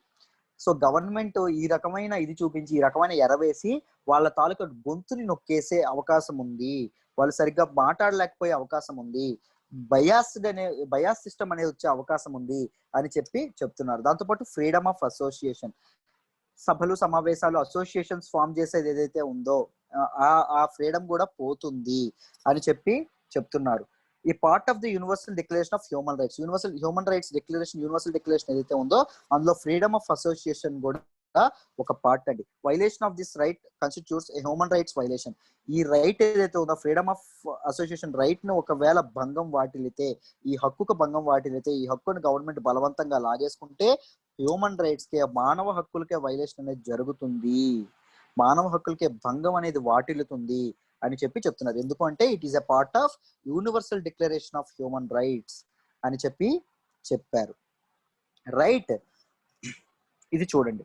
సో గవర్నమెంట్ ఈ రకమైన ఇది చూపించి, ఈ రకమైన ఎరవేసి వాళ్ళ తాలూకా గొంతుని నొక్కేసే అవకాశం ఉంది, వాళ్ళు సరిగ్గా మాట్లాడలేకపోయే అవకాశం ఉంది, బయాస్ సిస్టమ్ అనేది వచ్చే అవకాశం ఉంది అని చెప్తున్నారు. దాంతోపాటు ఫ్రీడమ్ ఆఫ్ అసోసియేషన్, సభలు సమావేశాలు అసోసియేషన్స్ ఫామ్ చేసేది ఏదైతే ఉందో ఆ ఫ్రీడమ్ కూడా పోతుంది అని చెప్తున్నారు. ఈ part of the universal declaration of human rights, universal declaration ఏదైతే ఉందో అందులో ఫ్రీడమ్ ఆఫ్ అసోసియేషన్ కూడా ఒక పార్ట్ అండి. Violation of this right constitutes a human rights violation. ఈ రైట్ ఏదైతే ఉందో ఫ్రీడమ్ ఆఫ్ అసోసియేషన్ రైట్ ను ఒకవేళ భంగం వాటిల్లితే, ఈ హక్కుకు భంగం వాటిల్లితే, ఈ హక్కును గవర్నమెంట్ బలవంతంగా లాగేసుకుంటే హ్యూమన్ రైట్స్ కే, మానవ హక్కులకే వైలేషన్ అనేది జరుగుతుంది, మానవ హక్కులకే భంగం అనేది వాటిల్లుతుంది అని చెప్తున్నారు. ఎందుకంటే it is a part of universal declaration of human rights అని చెప్పారు. రైట్, ఇది చూడండి.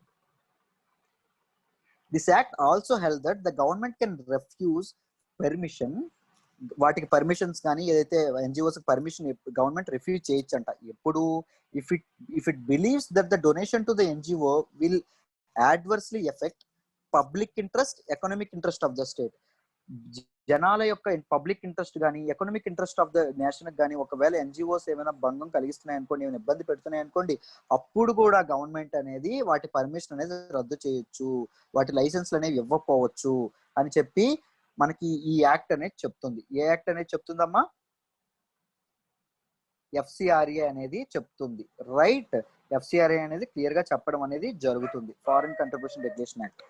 This act also held that the government can refuse permission, వాటికి పర్మిషన్స్ కానీ ఏదైతే ఎన్జిఓస్ పర్మిషన్ గవర్నమెంట్ రిఫ్యూజ్ చేయొచ్చంట. ఎప్పుడు if it believes that the donation to the NGO will adversely affect public interest, economic interest of the state. జనాల యొక్క public interest కానీ economic interest of the nation కానీ ఒకవేళ NGOs ఏమైనా భంగం కలిగిస్తున్నాయి అనుకోండి, ఏమైనా ఇబ్బంది పెడుతున్నాయి అనుకోండి, అప్పుడు కూడా గవర్నమెంట్ అనేది వాటి పర్మిషన్ అనేది రద్దు చేయొచ్చు, వాటి లైసెన్స్లు అనేవి ఇవ్వకపోవచ్చు అని చెప్పి మనకి ఈ యాక్ట్ అనేది చెప్తుంది. ఏ యాక్ట్ అనేది చెప్తుందమ్మా? ఎఫ్సిఆర్ఏ అనేది చెప్తుంది, రైట్. ఎఫ్సిఆర్ఏ అనేది క్లియర్ గా చెప్పడం అనేది జరుగుతుంది, foreign contribution regulation act.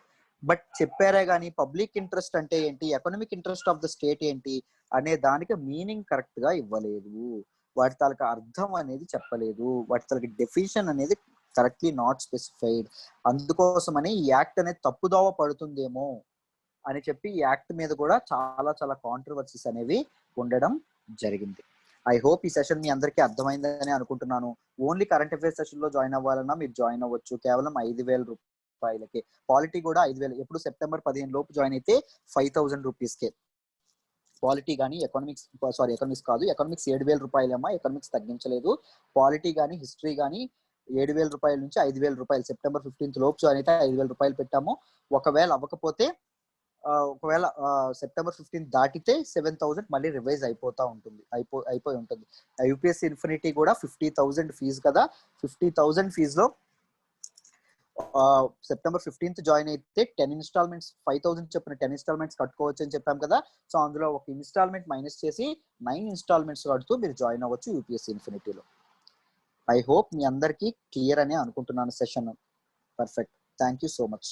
But చెప్పారే కానీ పబ్లిక్ ఇంట్రెస్ట్ అంటే ఏంటి, economic interest of the state ఏంటి అనే దానికి మీనింగ్ కరెక్ట్ గా ఇవ్వలేదు, వాటి తాలూకా అర్థం అనేది చెప్పలేదు, వాటి తాలూకా డెఫినేషన్ అనేది కరెక్ట్లీ నాట్ స్పెసిఫైడ్. అందుకోసమని ఈ యాక్ట్ అనేది తప్పుదోవ పడుతుందేమో అని చెప్పి ఈ యాక్ట్ మీద కూడా చాలా చాలా కాంట్రవర్సీస్ అనేవి ఉండడం జరిగింది. ఐ హోప్ ఈ సెషన్ మీ అందరికీ అర్థమైందని అనుకుంటున్నాను. ఓన్లీ కరెంట్ అఫైర్స్ సెషన్ లో జాయిన్ అవ్వాలన్నా మీరు జాయిన్ అవ్వచ్చు, కేవలం 5,000 రూపాయలకి. పాలిటీ కూడా 5,000, ఎప్పుడు సెప్టెంబర్ 15 లోపు జాయిన్ అయితే 5,000 రూపీస్కే. పాలిటీ కానీ ఎకనామిక్స్ కాదు, ఎకనామిక్స్ 7,000 రూపాయలమ్మా, ఎకనామిక్స్ తగ్గించలేదు. పాలిటీ కానీ హిస్టరీ కానీ 7,000 రూపాయల నుంచి 5,000 రూపాయలు, సెప్టెంబర్ 15 లోపు జాయిన్ అయితే 5,000 రూపాయలు పెట్టాము. ఒకవేళ అవ్వకపోతే ఒకవేళ సెప్టెంబర్ 15 దాటితే 7,000 మళ్ళీ రివైజ్ అయిపోయి ఉంటుంది. యూపీఎస్సీ ఇన్ఫినిటీ కూడా 50,000 ఫీజు కదా, 50,000 ఫీజులో సెప్టెంబర్ 15 జాయిన్ అయితే 10 ఇన్స్టాల్మెంట్స్ 5,000 చెప్పిన 10 ఇన్స్టాల్మెంట్స్ కట్టుకోవచ్చు అని చెప్పాం కదా. సో అందులో ఒక ఇన్స్టాల్మెంట్ మైనస్ చేసి 9 ఇన్స్టాల్మెంట్స్ కడుతూ మీరు జాయిన్ అవ్వచ్చు యూపీఎస్సీ ఇన్ఫినిటీలో. ఐ హోప్ మీ అందరికీ క్లియర్ అని అనుకుంటున్నాను session. Perfect, thank you so much.